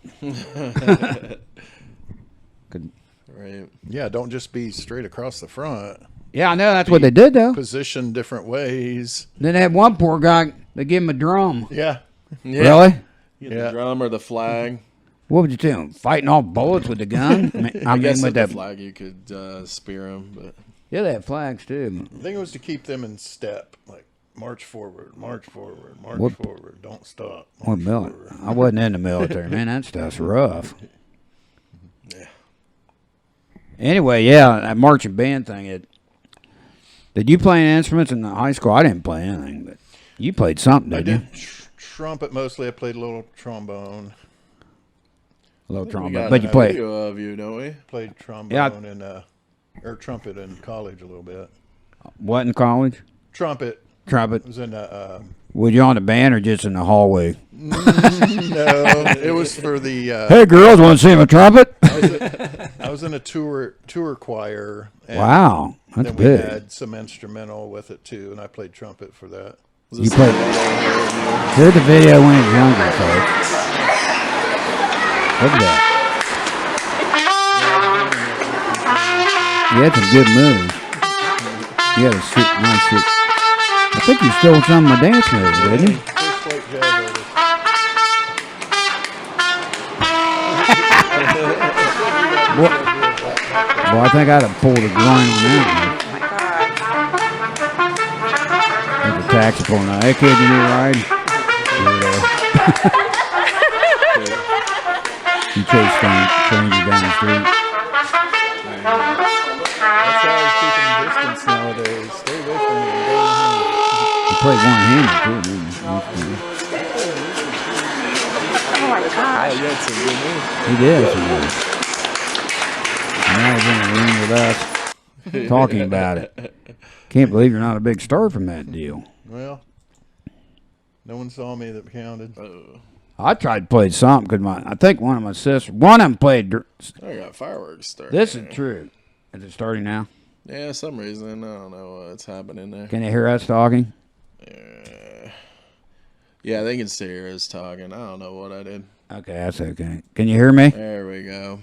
Right. Yeah, don't just be straight across the front. Yeah, I know. That's what they did, though. Position different ways. Then they had one poor guy, they gave him a drum. Yeah. Yeah. Really? Get Yeah. the drum or the flag. What would you do? Fighting off bullets with the gun? I guess with with the that. flag you could spear them, but Yeah, they had flags, too. I think it was to keep them in step. Like, march forward, march forward, march What- forward. Don't stop. What March mil- forward. I wasn't in the military, man. That stuff's rough. yeah. Anyway, yeah, that marching band thing. Did you play any instruments in high school? I didn't play anything, but you played something, I didn't you? did trumpet mostly. I played a little trombone. A little We trombone. got But a you played. video of you, don't we? Played trombone or trumpet in college a little bit. What in college? Trumpet Trumpet. was in a. Were you on the band or just in the hallway? No, it was for the. Hey, girls, want to see my trumpet? I was in a tour choir. And Wow, that's then we big. had some instrumental with it too, and I played trumpet for that. Was You this played. the one I heard Here's the video when he was younger, folks. Look at that. You had some good moves. You had a nice shoot. I think you stole some of my dance moves, didn't you? First flight jazz artist. Well, I think I'd have pulled a groin on that one. There's a taxi pulling out. Hey, kid, you need a ride? You chase strangers down the street. That's how he's keeping distance nowadays. Stay away from me. I'm going home. You played one-handed, too, didn't you? Oh my gosh. You had some good moves. He did. Now he's in the room with us talking about it. Can't believe you're not a big star from that deal. Well, no one saw me that counted. I tried to play something because I think one of my sisters, one of them played. I got fireworks starting. This is true. Is it starting now? Yeah, some reason. I don't know what's happening there. Can you hear us talking? Yeah, they can still hear us talking. I don't know what I did. Okay, that's okay. Can you hear me? There we go.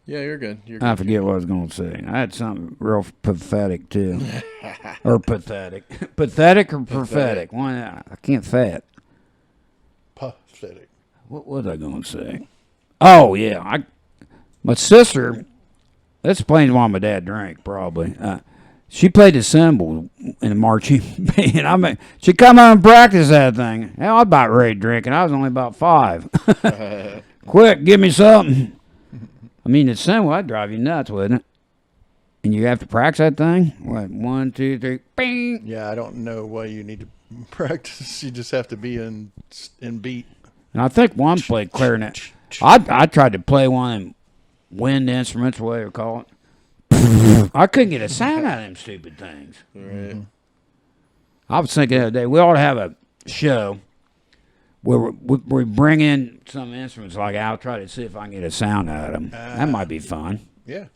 Yeah, you're good. You're good. I forget what I was going to say. I had something real pathetic, too. Or pathetic. Pathetic or prophetic? One, I can't say it. Pathetic. What was I going to say? Oh, yeah. My sister, this explains why my dad drank, probably. She played the cymbal in the marching band. I mean, she come out and practice that thing. Hell, I was about ready to drink, and I was only about 5. Quick, give me something. I mean, the cymbal, that'd drive you nuts, wouldn't it? And you have to practice that thing? What, 1, 2, 3, bing. Yeah, I don't know why you need to practice. You just have to be in beat. And I think one played clarinet. I tried to play one of them wind instruments, whatever you call it. I couldn't get a sound out of them stupid things. Right. I was thinking the other day, we ought to have a show where we bring in some instruments. Like I'll try to see if I can get a sound out of them. That might be fun. Yeah.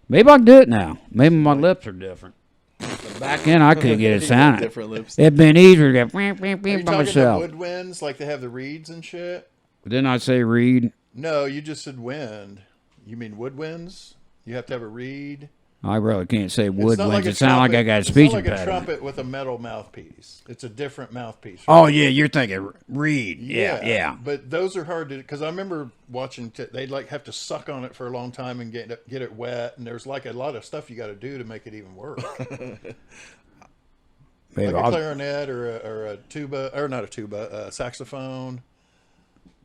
Maybe I can do it now. Maybe my lips are different. But back then, I couldn't get a sound out. Different lips. It'd been easier to go Are you by talking myself. the woodwinds like they have the reeds and shit? Didn't I say reed? No, you just said wind. You mean woodwinds? You have to have a reed. I really can't say It's not woodwinds. like a It sounds like I trumpet. got a It's speech not like a impediment. trumpet with a metal mouthpiece. It's a different mouthpiece. Oh yeah, you're thinking reed. Yeah. But those are hard to, because I remember watching. They'd like have to suck on it for a long time and get it wet, and there's like a lot of stuff you got to do to make it even work. Maybe Like a I'll- clarinet or a tuba, or not a tuba, a saxophone.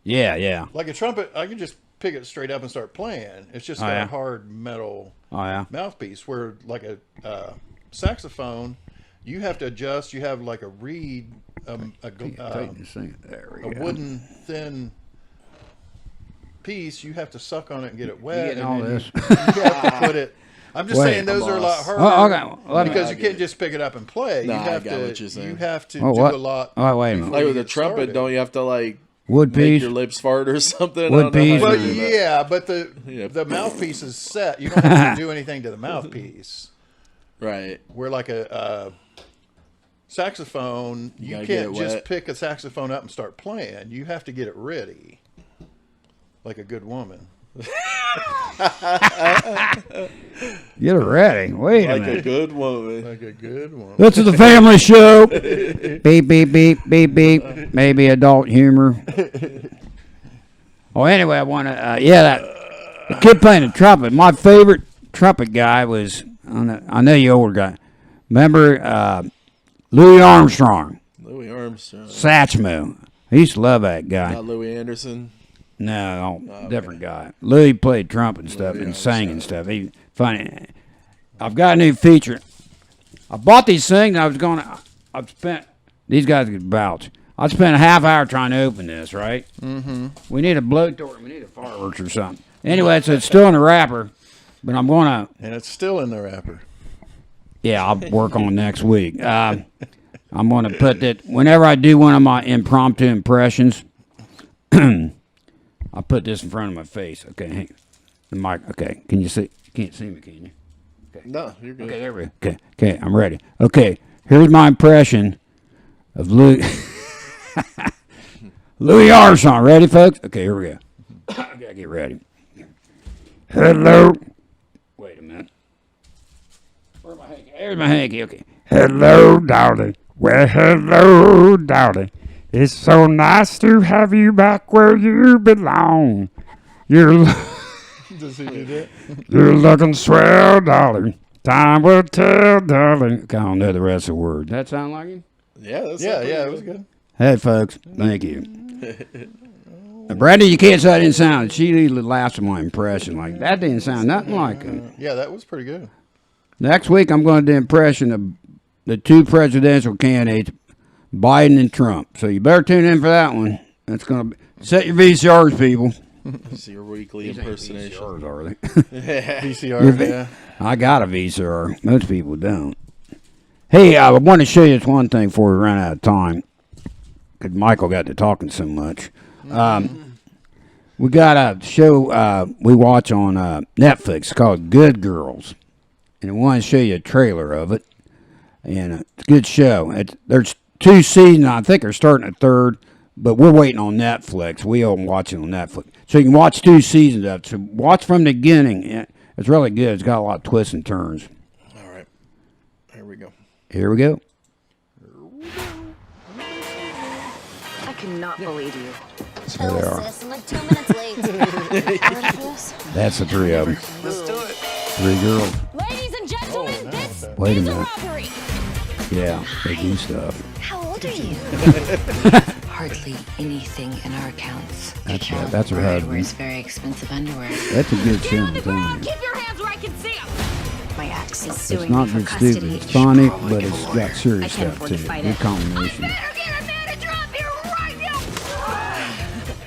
yeah. Like a trumpet, I can just pick it straight up and start playing. It's just got yeah. a hard metal Oh yeah. mouthpiece. Where like a saxophone, you have to adjust. You have like a reed, Take this thing. There we a go. wooden thin piece. You have to suck on it and get it wet. getting and all then this? You have to put it. I'm just Wait. saying those are a lot harder. Oh, okay. Let me- Because you can't just pick it up and play. Nah, you I have got to. what you're saying. You have to Oh, do what? a lot. Oh, wait a minute. Like with a get trumpet, started. don't you have to like Wood make piece. your lips fart or something? Wood I don't know how piece. you Well, do that. yeah, but Yeah. the mouthpiece is set. You don't have to do anything to the mouthpiece. Right. Where like a saxophone, you gotta get can't it just wet. pick a saxophone up and start playing. You have to get it ready, like a good woman. Get it ready. Wait a Like minute. a good woman. Like a good woman. This is a family show. Beep, beep, beep, beep, beep. Maybe adult humor. Oh, anyway, I want to, the kid playing the trumpet. My favorite trumpet guy was, I know you older guy. Remember Louis Armstrong, Louis Armstrong. Satchmo. I used to love that guy. Not Louis Anderson. No, okay. different guy. Louis played trumpet and stuff and sang and stuff. He funny. I've got a new feature. I bought these things. I've spent, these guys could vouch. I spent a half hour trying to open this, right? Mm-hmm. We need a blowtorch. We need a fireworks or something. Anyway, so it's still in the wrapper, but I'm going to, And it's still in the wrapper. yeah, I'll work on next week. I'm going to put that, whenever I do one of my impromptu impressions, I'll put this in front of my face. Okay, hang the mic. Okay, can you see? You can't see me, can you? No, you're good. Okay, there we go. Okay, I'm ready. Okay, here's my impression of Louis Louis Armstrong. Ready, folks? Okay, here we go. I gotta get ready. Hello. Wait a minute. Where's my hanky? There's my hanky. Okay. Hello, darling. Well, hello, darling. It's so nice to have you back where you belong. You're Does he do that? you're looking swell, darling. Time will tell, darling. I don't know the rest of the word. That sound like him? Yeah, that's Yeah, it was good. Hey, folks. Thank you. Brandy, you can't say that didn't sound. She usually laughs at my impression. Like, that didn't sound nothing like him. Yeah, that was pretty good. Next week, I'm going to do an impression of the two presidential candidates, Biden and Trump. So you better tune in for that one. That's going to be, set your VCRs, people. It's your weekly impersonation. VCRs, are they? VCR, yeah. I got a VCR. Most people don't. Hey, I want to show you this one thing before we run out of time. Because Michael got to talking so much. We got a show we watch on Netflix called Good Girls. And I want to show you a trailer of it. And it's a good show. There's 2 seasons. I think they're starting a third. But we're waiting on Netflix. We all watch it on Netflix. So you can watch 2 seasons of it. So watch from the beginning. It's really good. It's got a lot of twists and turns. All right. Here we go. Here we go. I cannot believe you. There they are. Sis, I'm like 2 minutes late. Ready for this? That's the 3 of them. Let's do it. 3 girls. Ladies and gentlemen, this Wait a is a minute. robbery. Yeah, they do stuff. How old are you? Hardly anything in our accounts. That's her husband. Wears very expensive underwear. That's a good Get show, on I'm the telling ground. you. Keep your hands where I can see them. My ex is It's suing not me for just custody. stupid. It's funny, Probably but get a it's lawyer. got serious I can't stuff afford too. to fight Good it. combination. Better get a manager up here right now.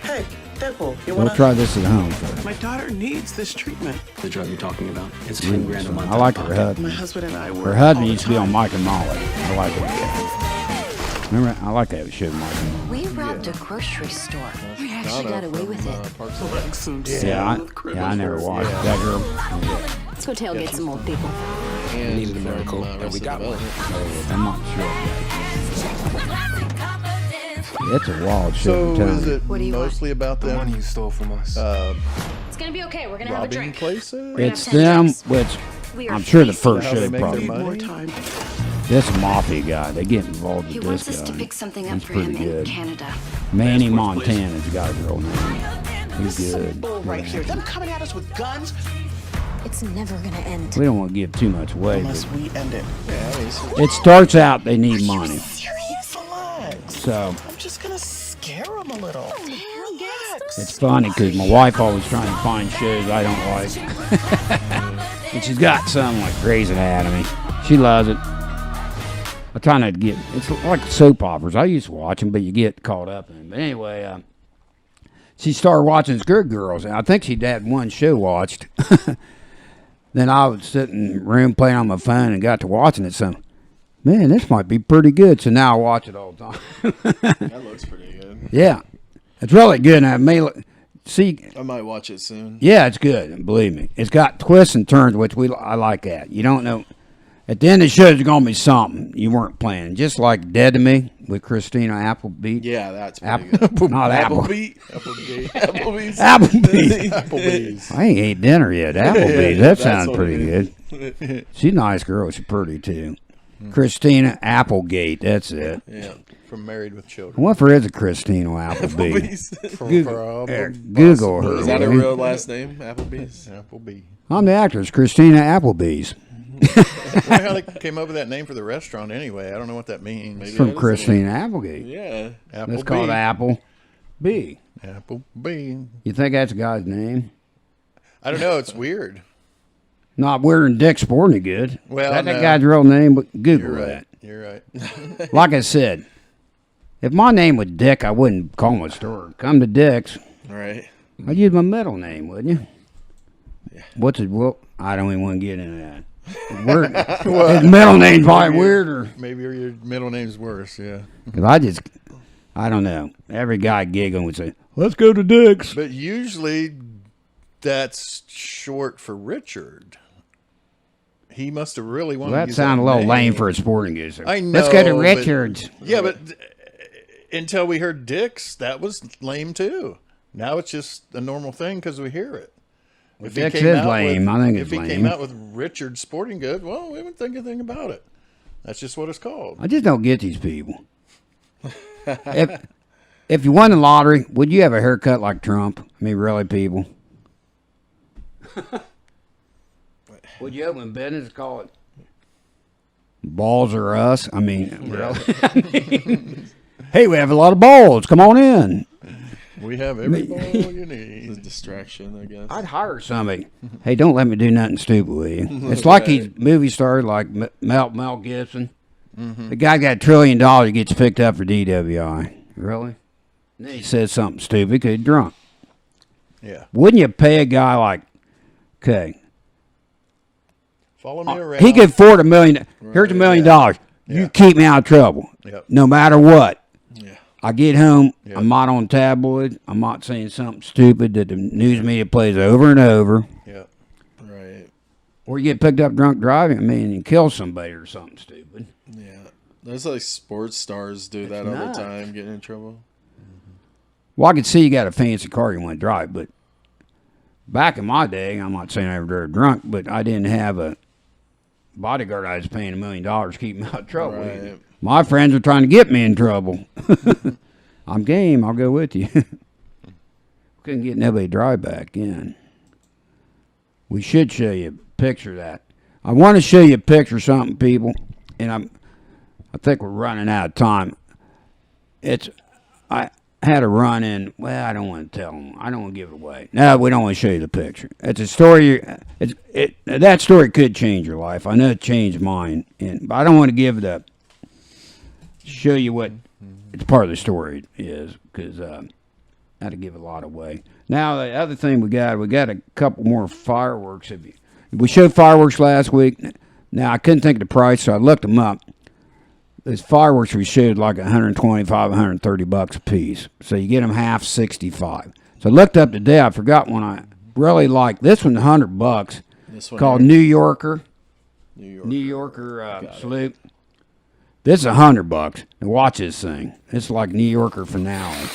Hey, Deadpool, you We'll wanna? try this at home first. My daughter needs this treatment. The drug you're talking about. It's 10 grand a month. I like her My husband. husband and I Her work. husband all used the to be on time. Mike and Molly. I like that. Remember, I like that show, Mike and Molly. We robbed a grocery store. We actually got away with it. Like some Yeah, I never watched that girl. Let's go tailgate some old people. And needed a miracle, and we got one. I'm not sure. It's a wild show. So I'm telling is you. it What do you want? mostly about The money them you stole from us. It's gonna be okay. We're gonna have a robbing drink. places? It's them, which We are I'm sure the feasting. first How they show make probably. their More money? time. This mafia guy, they get involved He with wants this us to guy. pick something up He's for him pretty in good. Canada. Manny Montana's got a girl name. He's This is some good. bull right here. Them coming at us with guns It's never gonna end. We don't want to give too much away, unless but we end it. it starts out they need money. Serious? Relax. So I'm just gonna scare them a little. Relax. it's funny because my wife always trying to find shows I don't like. And she's got some like Grey's Anatomy. She loves it. I try not to get, it's like soap operas. I used to watch them, but you get caught up in them. But anyway, she started watching Good Girls, and I think she'd had one show watched. Then I was sitting in the room playing on my phone and got to watching it. So, man, this might be pretty good. So now I watch it all the time. That looks pretty good. Yeah, it's really good. And I may see. I might watch it soon. Yeah, it's good. Believe me, it's got twists and turns, which I like that. You don't know. At the end of the show, there's gonna be something you weren't planning. Just like Dead to Me with Christina Applebeat. Yeah, that's pretty Apple, good. not Apple. Applebee's. Applebee's. Applebee's. I ain't ate dinner yet. Applebee's. That That's sounds what pretty it good. She's a nice girl. She's pretty too. Christina Applegate. That's it. Yeah. From Married with I Children. wonder if there is a Christina Applebee. Applebee's. Google, From Google her. Is that a will you? real last name? Applebee's? Applebee. I'm the actress, Christina Applebee's. I wonder how they came up with that name for the restaurant anyway. I don't know what that means. Maybe From that is Christina Applegate. Yeah. It's called Apple B. Applebee. You think that's a guy's name? I don't know. It's weird. Not weird and Dick Sporting Good. Well, That no. guy's real name, but Google You're that. right. You're right. Like I said, if my name was Dick, I wouldn't call my store. Come to Dick's. Right. I'd use my middle name, wouldn't you? Yeah. What's it? Well, I don't even want to get into that. Weird. His middle name's probably weirder. Maybe your middle name's worse. Yeah. Because I don't know. Every guy giggling would say, let's go to Dick's. But usually that's short for Richard. He must have really wanted Well, to that use sounded a little name. lame for a sporting goods. I Let's go to know, but- Richard's. Yeah, but until we heard dicks, that was lame too. Now it's just a normal thing because we hear it. If Dicks is lame. I think if it's he came lame. out with Richard Sporting Goods, well, we wouldn't think anything about it. That's just what it's called. I just don't get these people. If you won the lottery, would you have a haircut like Trump? I mean, really, people? Would you open business, call it Balls or Us? I mean, really? Hey, we have a lot of balls. Come on in. We have every ball you need. It's a distraction, I guess. I'd hire somebody. Hey, don't let me do nothing stupid with you. It's like these movie stars like Mel Gibson. The guy got $1 trillion. He gets picked up for DWI. Really? And then he says something stupid because he's drunk. Yeah. Wouldn't you pay a guy like, okay, Follow me around. he could afford $1 million. Here's $1 million. You Yeah. keep me out of trouble. Yep. No matter what. Yeah. I get home, Yep. I'm not on tabloid. I'm not saying something stupid that the news media plays over and over. Yeah. Right. Or you get picked up drunk driving, I mean, and kill somebody or something stupid. Yeah. There's like sports stars do that all nuts. the time, getting in trouble. Well, I could see you got a fancy car you want to drive, but back in my day, I'm not saying I ever drove drunk, but I didn't have a bodyguard I was paying $1 million to keep me out of trouble. Right. My friends are trying to get me in trouble. I'm game. I'll go with you. Couldn't get nobody to drive back in. We should show you a picture of that. I want to show you a picture of something, people, and I think we're running out of time. I had a run in. Well, I don't want to tell them. I don't want to give it away. No, we don't want to show you the picture. It's a story. That story could change your life. I know it changed mine, but I don't want to give the show you what it's part of the story is because that'll give a lot away. Now the other thing we got a couple more fireworks. We showed fireworks last week. Now I couldn't think of the price, so I looked them up. Those fireworks we showed like $125, $130 a piece. So you get them half, $65. So I looked up today. I forgot one I really liked. This one's $100. This one Called here. New Yorker. New Yorker. Salute. This is $100. And watch this thing. It's like New Yorker finale.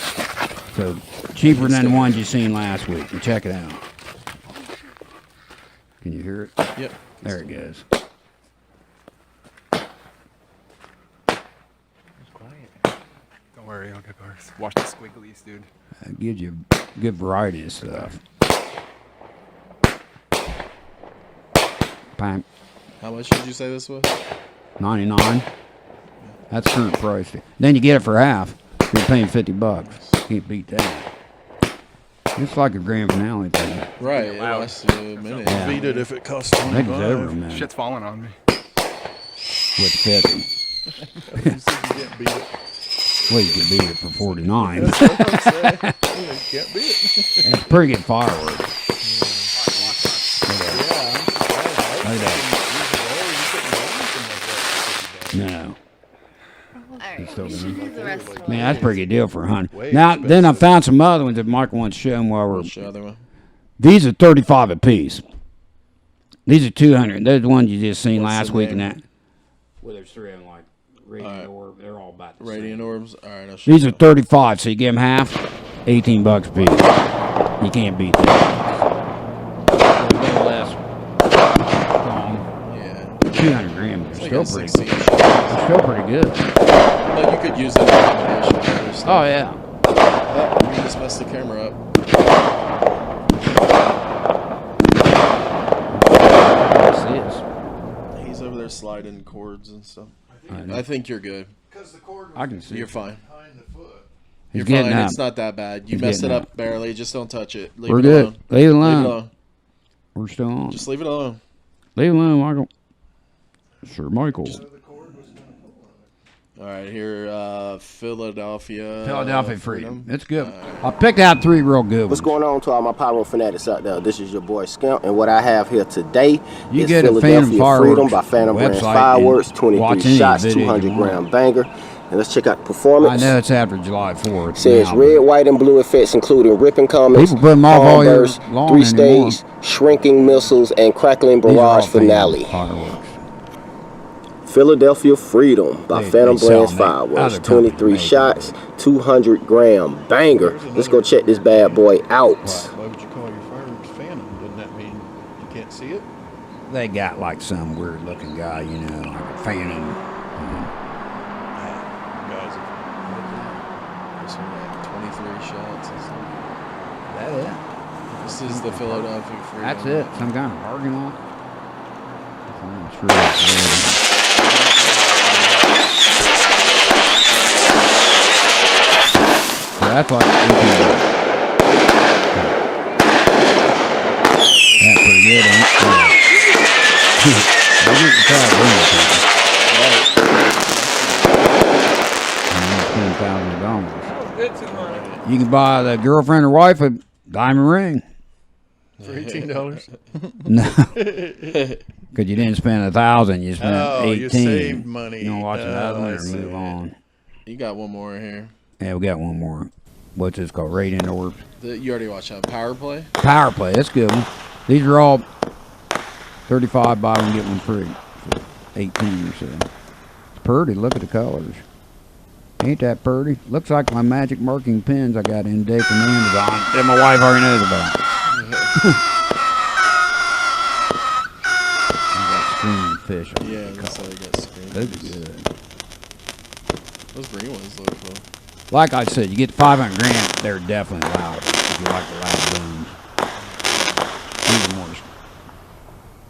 So cheaper than the ones you seen last week. And check it out. Can you hear it? Yep. There it goes. Don't worry, I'll get ours. Watch the squigglies, dude. It gives you a good variety of stuff. Bam. How much did you say this was? 99. That's current price. Then you get it for half. You're paying $50. Can't beat that. It's like a grand finale thing. Right. It lasts a minute. Yeah. Beat it if it costs I think it's over a $25. minute. Shit's falling on me. With 50. You said you can't beat it. Well, you can beat it for 49. That's what I'm saying. You can't beat it. And it's pretty good fireworks. Look at that. No. It's still going. Man, that's a pretty good deal for $100. Way Now, then I expensive. found some other ones that Michael wants to show them while we're. What's the other one? These are $35 a piece. These are $200. Those ones you just seen What's last the week name? and that. Well, there's three of them like Radiant Orb. They're all about the Radiant same. orbs. All right. I'll show These you. are $35, so you give them half, $18 a piece. You can't beat that. A little less strong. Yeah. 200 grams. It's They're like still a pretty 60 good. inch. Still pretty good. But you could use it in combination with other stuff. Oh yeah. Oh, you just messed the camera up. What's this? He's over there sliding cords and stuff. I know. I think you're good. Because the cord I can see. You're it. fine. behind the foot. He's You're getting fine. up. It's not that bad. You He's messed it getting up barely. Just don't touch it. Leave We're it good. alone. Leave it Leave alone. it alone. We're still on. Just leave it alone. Leave it alone, Michael. Sir Michael. All right, here, Philadelphia. Philadelphia Freedom. It's good. I picked out three real good ones. What's going on to all my pyro fanatics out there? This is your boy Skimp, and what I have here today You is get a Phantom Philadelphia Fireworks Freedom by Phantom Brand website Fireworks, and watch 23 any shots, video you 200 want. gram banger. And let's check out the I performance. know it's after July 4th. Says now, red, white, and blue effects, including ripping comets, People put 'em off all year bursts, long 3-stage, shrinking missiles, and crackling These are all barrage Phantom finale. Fireworks. Philadelphia Freedom by Phantom Brands Fireworks. 23 shots, 200-gram banger. Let's go check this bad boy out. Why would you call your fireworks Phantom? Doesn't that mean you can't see it? They got like some weird looking guy, you know, like a Phantom. Guys, This one got 23 shots. That it? This is the Philadelphia Freedom. That's it. Some kind of Argonaut. That's right. That's like that's pretty good, ain't it? I get to try $10,000. You can buy the girlfriend or wife a diamond ring. for $18? No, because you didn't spend $1,000. You spent 18. You saved money. You want to watch another one or move on? You got one more here. Yeah, we got one more. What's this called? Radiant Orbs. You already watched that Power Play? Power Play. That's a good one. These are all 35 buy one get one free for 18 or so. It's pretty. Look at the colors. Ain't that pretty? Looks like my magic marking pens I got in day from Amazon that my wife already knows about. Screaming fish. Yeah, that's how they got screen. Those are good. Those green ones look cool. Like I said, you get 500 grand, they're definitely loud if you like the loud booms. Even more.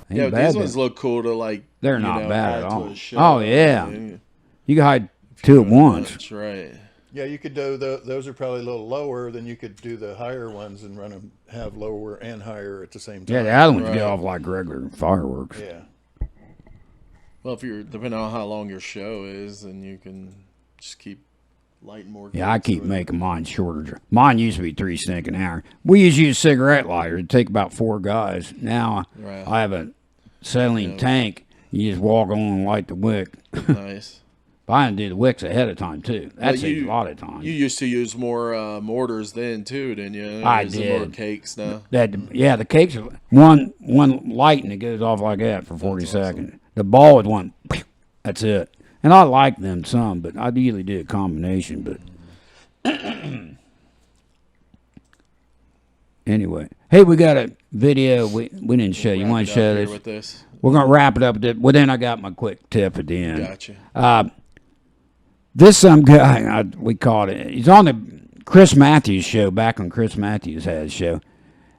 Yeah, Ain't bad, these ones look cool to like. they're not bad add at to all. a show. Oh, yeah. You can hide two at once. That's right. Yeah, you could do those are probably a little lower than you could do the higher ones and run them, have lower and higher at the same time. Yeah, the other ones go off like regular fireworks. Yeah. Well, if you're depending on how long your show is, then you can just keep lighting more. Yeah, I keep making mine shorter. Mine used to be 3 stick an hour. We used to use a cigarette lighter. It'd take about 4 guys. Now I have a saline tank. You just walk on and light the wick. Nice. But I do the wicks ahead of time too. That saves a lot of time. You used to use more mortars then too, didn't you? I Using did. More cakes now. Yeah, the cakes are one light and it goes off like that for 40 seconds. Awesome. The ball is one. That's it. And I like them some, but I usually do a combination. But anyway, hey, we got a video we didn't show. You want to show this? With this? We're gonna wrap it up. Well, then I got my quick tip at the end. Gotcha. This some guy we caught it. He's on the Chris Matthews show back when Chris Matthews had his show,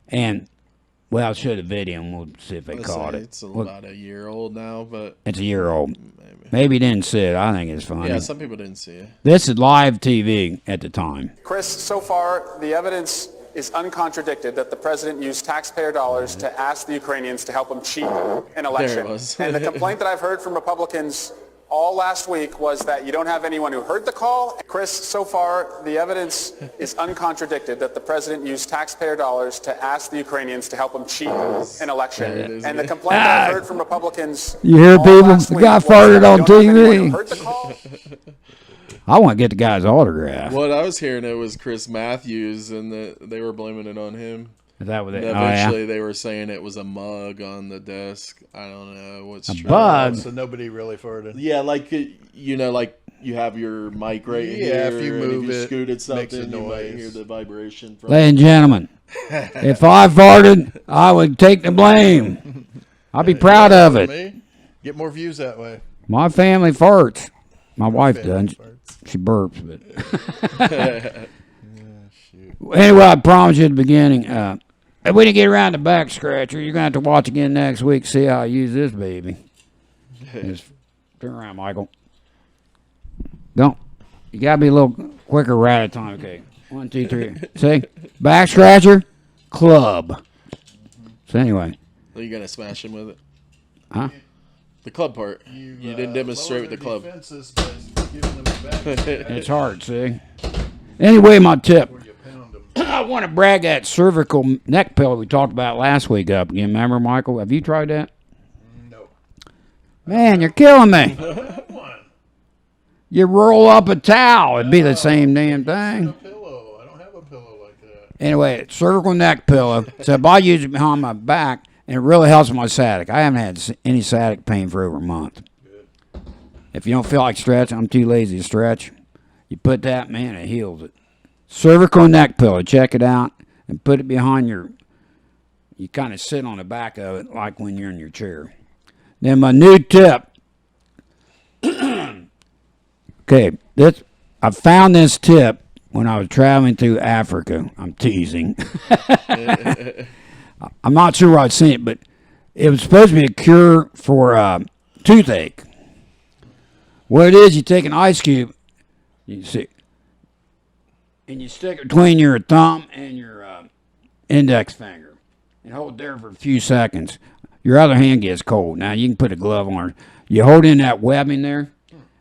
and well, I'll show the video and we'll see if they caught it. It's about a year old now, but it's a year old. Maybe he didn't see it. I think it's funny. Yeah, some people didn't see it. This is live TV at the time. Chris, so far the evidence is uncontradicted that the president used taxpayer dollars to ask the Ukrainians to help him cheat an election. There it was. And the complaint that I've heard from Republicans all last week was that you don't have anyone who heard the call. Chris, so far the evidence is uncontradicted that the president used taxpayer dollars to ask the Ukrainians to help him cheat an election. And the complaint that I've heard from Republicans you hear all people? last The week guy was farted that on you don't have anyone who TV. heard the call. I want to get the guy's autograph. What I was hearing it was Chris Matthews, and they were blaming it on him. Is that what they? And eventually, they were saying it was a mug on the desk. I don't know what's true. Bug. So nobody really farted. Yeah, like like you have your mic right here. Yeah, if you move and if you it, scooted makes a something, you might noise. hear the vibration from Ladies and gentlemen, if I farted, I would take the blame. I'll be proud of it. Me? Get more views that way. My family farts. My wife doesn't. She burps, but anyway, I promised you at the beginning. If we didn't get around the back scratcher, you're gonna have to watch again next week. See how I use this baby. Just turn around, Michael. Don't. You gotta be a little quicker right at a time. Okay, 1, 2, 3. See, back scratcher, club. So anyway, Are you gonna smash him with it? huh? The club part. You didn't demonstrate with the club. It's hard, see. Anyway, my tip. I want to brag that cervical neck pillow we talked about last week up again. Remember, Michael? Have you tried that? No. Man, you're killing me. You roll up a towel. It'd be the same damn thing. Pillow. I don't have a pillow like that. Anyway, cervical neck pillow. So if I use it behind my back, and it really helps my sciatic. I haven't had any sciatic pain for over a month. Good. If you don't feel like stretching, I'm too lazy to stretch. You put that, man, it heals it. Cervical neck pillow, check it out, and put it behind your. You kind of sit on the back of it like when you're in your chair. Then my new tip. Okay, I found this tip when I was traveling through Africa. I'm teasing. I'm not sure where I'd seen it, but it was supposed to be a cure for toothache. What it is, you take an ice cube, you see, and you stick it between your thumb and your index finger, and hold there for a few seconds. Your other hand gets cold. Now you can put a glove on. You hold in that webbing there,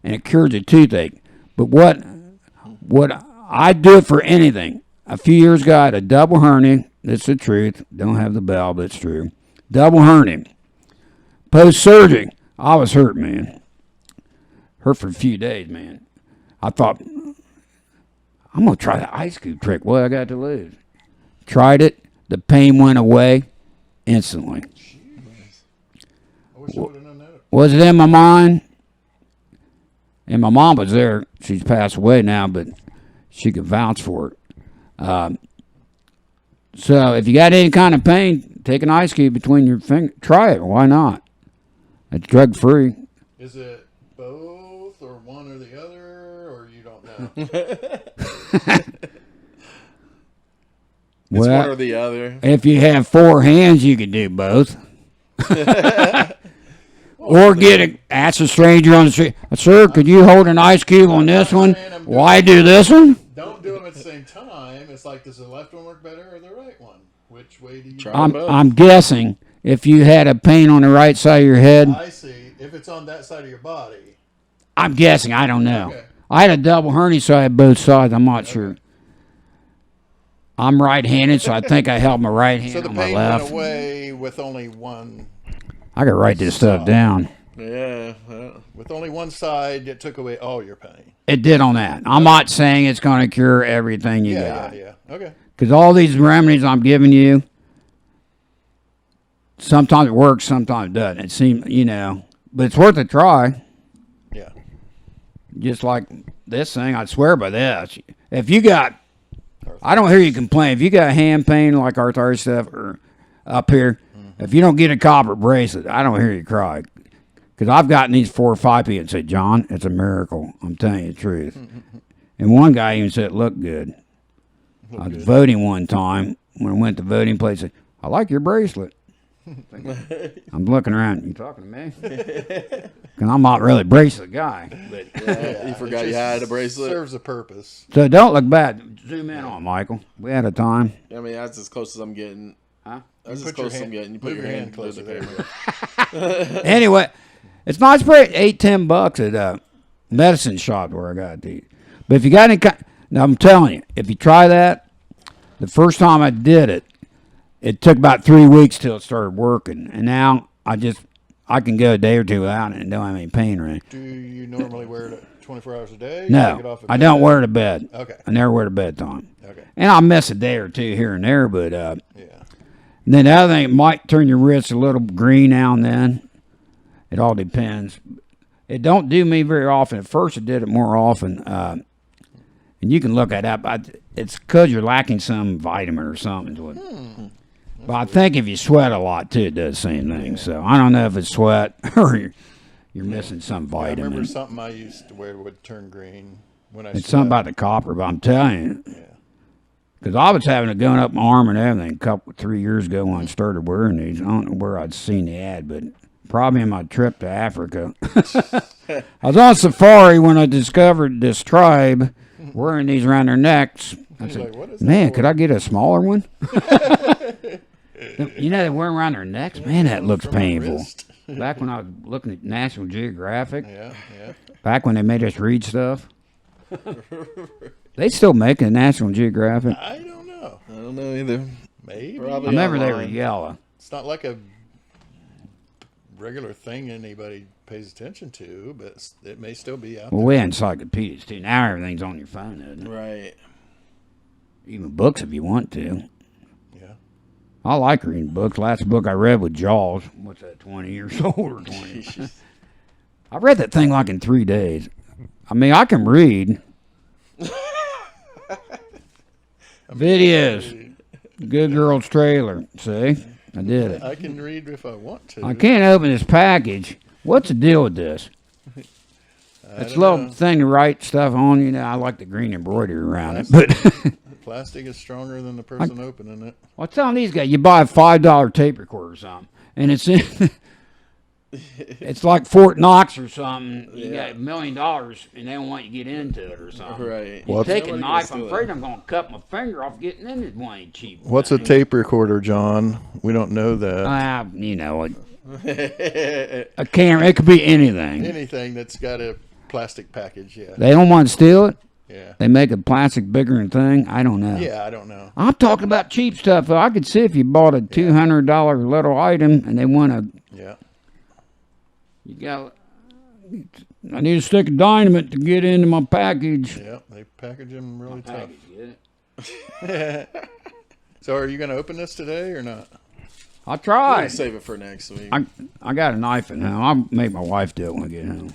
and it cures a toothache. But what I do it for anything. A few years ago, I had a double hernia. It's the truth. Don't have the bell, but it's true. Double hernia. Post-surgery, I was hurt, man. Hurt for a few days, man. I thought, I'm going to try the ice cube trick. What I got to lose? Tried it. The pain went away instantly. I wish I would have known that. Was it in my mind? And my mom was there. She's passed away now, but she could vouch for it. So if you got any kind of pain, take an ice cube between your fingers. Try it. Why not? It's drug-free. Is it both or one or the other, or you don't know? It's one or the other. If you have 4 hands, you can do both. Or ask a stranger on the street, sir, could you hold an ice cube on this one? Why do this one? Don't do them at the same time. It's like, does the left one work better or the right one? Which way do you try? I'm guessing if you had a pain on the right side of your head. I see. If it's on that side of your body. I'm guessing. I don't know. Okay. I had a double hernia, so I had both sides. I'm not sure. I'm right-handed, so I think I held my right hand on my left. So the pain went away with only one. I could write this stuff down. Yeah. With only one side, it took away all your pain. It did on that. I'm not saying it's going to cure everything you got. Yeah. Okay. Because all these remedies I'm giving you, sometimes it works, sometimes it doesn't. It seems, but it's worth a try. Yeah. Just like this thing, I swear by this. If you got, I don't hear you complain. If you got hand pain like arthritis stuff or up here, if you don't get a copper bracelet, I don't hear you cry. Because I've gotten these 4 or 5 people and said, John, it's a miracle. I'm telling you the truth. And one guy even said it looked good. I was voting one time. When I went to the voting place, I said, I like your bracelet. I'm looking around. You talking to me? Because I'm not really a bracelet guy. But you forgot you had a bracelet. Serves a purpose. So don't look bad. Zoom in on Michael. We had a time. I mean, that's as close as I'm getting. Huh? That's as close as I'm getting. You put your hand close to the camera. Anyway, it's not spray $8-10 at a medicine shop where I got these. But if you got any now I'm telling you, if you try that, the first time I did it, it took about 3 weeks till it started working. And now I can go a day or two without it and don't have any pain or anything. Do you normally wear it 24 hours a day? No, I don't wear it to bed. Okay. I never wear it to bedtime. Okay. And I'll miss a day or two here and there, but yeah. And then the other thing, it might turn your wrists a little green now and then. It all depends. It don't do me very often. At first, it did it more often. And you can look that up. It's because you're lacking some vitamin or something to it. But I think if you sweat a lot, too, it does the same thing. So I don't know if it's sweat or you're missing some vitamin. I remember something I used to wear would turn green when I It's something about the copper, but I'm telling you. Because I was having it going up my arm and everything 3 years ago when I started wearing these. I don't know where I'd seen the ad, but probably in my trip to Africa. I was on safari when I discovered this tribe wearing these around their necks. I said, man, could I get a smaller one? You know, they wear them around their necks? Man, that looks painful. Back when I was looking at National Geographic. Yeah. Back when they made us read stuff. They still make a National Geographic. I don't know. I don't know either. Maybe. Probably I remember they online. were yellow. It's not like a regular thing anybody pays attention to, but it may still be out Well, there. we had encyclopedias, too. Now everything's on your phone, isn't it? Right. Even books if you want to. Yeah. I like reading books. Last book I read was Jaws. What's that, 20 years old or 20? I read that thing like in 3 days. I mean, I can read. Videos. Good Girl's Trailer. See? I did it. I can read if I want to. I can't open this package. What's the deal with this? It's a little thing to write stuff on. You know, I like the green embroidery around it. But plastic is stronger than the person opening it. Well, I'm telling these guys, you buy a $5 tape recorder or something, and it's in... It's like Fort Knox or something. You got $1 million, and they don't want you to get into it or something. Right. You take a knife. I'm afraid I'm going to cut my finger off getting into one of these cheap. What's things. a tape recorder, John? We don't know that. You know, a camera. It could be anything. Anything that's got a plastic package, yeah. They don't want to steal it. Yeah. They make a plastic bigger than thing. I don't know. Yeah, I don't know. I'm talking about cheap stuff. Though. I could see if you bought a $200 little item and they want to. Yeah. You got. I need a stick of dynamite to get into my package. Yeah, they package them really tough. Package, So, are you going to open this today or not? I'll try. We'll save it for next week. I got a knife in home. I'll make my wife do it when I get home.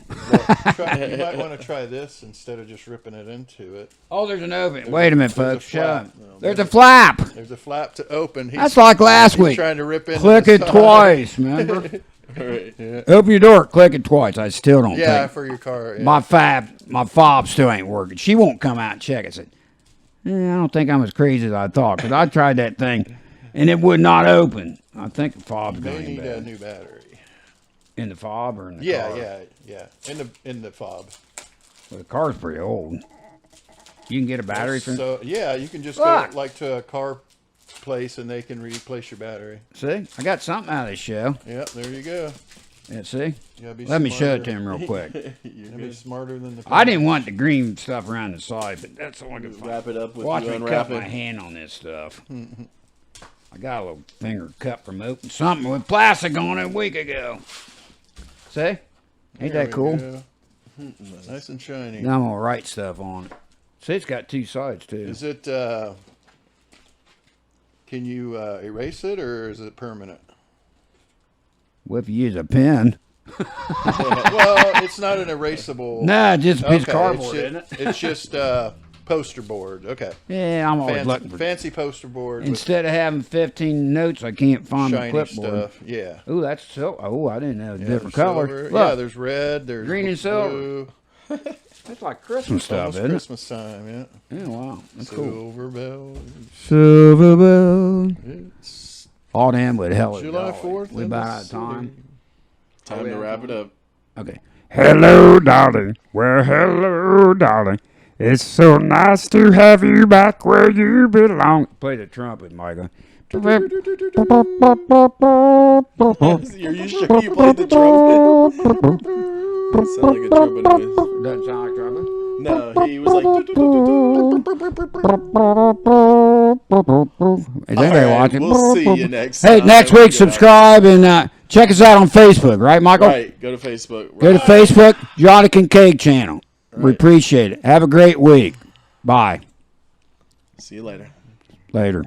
Well, you might want to try this instead of just ripping it into it. Oh, there's an oven. Wait a minute, folks. Shut up. There's a flap. There's a flap to open. That's like last week. Trying to rip in. Click it twice, remember? Right. Yeah. Open your door, click it twice. I still don't think. For your car. Yeah. My fob still ain't working. She won't come out and check. I said, I don't think I'm as crazy as I thought, because I tried that thing, and it would not open. I think the fob's You may going need bad. a new battery. In the fob or in the car? Yeah. In the fob. Well, the car's pretty old. You can get a battery from... So, yeah, you can just go like to a car place and they can replace your battery. See? I got something out of this show. Yep, there you go. Yeah, see? Be Let me show it to him real quick. You're be smarter than the I didn't want the green stuff around the side, but that's all I could find. Wrap it up with Watch you me unwrap cut it. my hand on this stuff. I got a little finger cut from opening something with plastic on it a week ago. See? Ain't There that we cool? go. Nice and shiny. Now I'm going to write stuff on it. See, it's got two sides, too. Is it, can you erase it or is it permanent? Well, if you use a pen. Well, it's not an erasable. Nah, just a piece of cardboard, it's isn't it? It's just poster board. Okay. Yeah, I'm always looking for fancy poster board. Instead of having 15 notes, I can't find the shiny clipboard. stuff. Yeah. Ooh, that's so. Oh, I didn't know Yeah, different there's colors. silver. Look, Yeah, there's red. There's green and blue. silver. That's like Christmas stuff, Almost isn't Christmas time, yeah. it? Yeah, wow, that's cool. Silver bells. Silver bells. It's All them with hell. July 4th. We in about the out of time. Time to wrap it up. Okay. Hello, darling. Well, hello, darling. It's so nice to have you back where you belong. Play the trumpet, Michael. Are you sure you played the trumpet? Sound like a trumpet noise. Doesn't sound like trumpet. No, he was like. Is anybody watching? We'll see you next Hey, time. next week, subscribe and check us out on Facebook, right, Michael? Right, go to Facebook. Go to Facebook, Johnny Kinkade channel. We appreciate it. Have a great week. Bye. See you later. Later.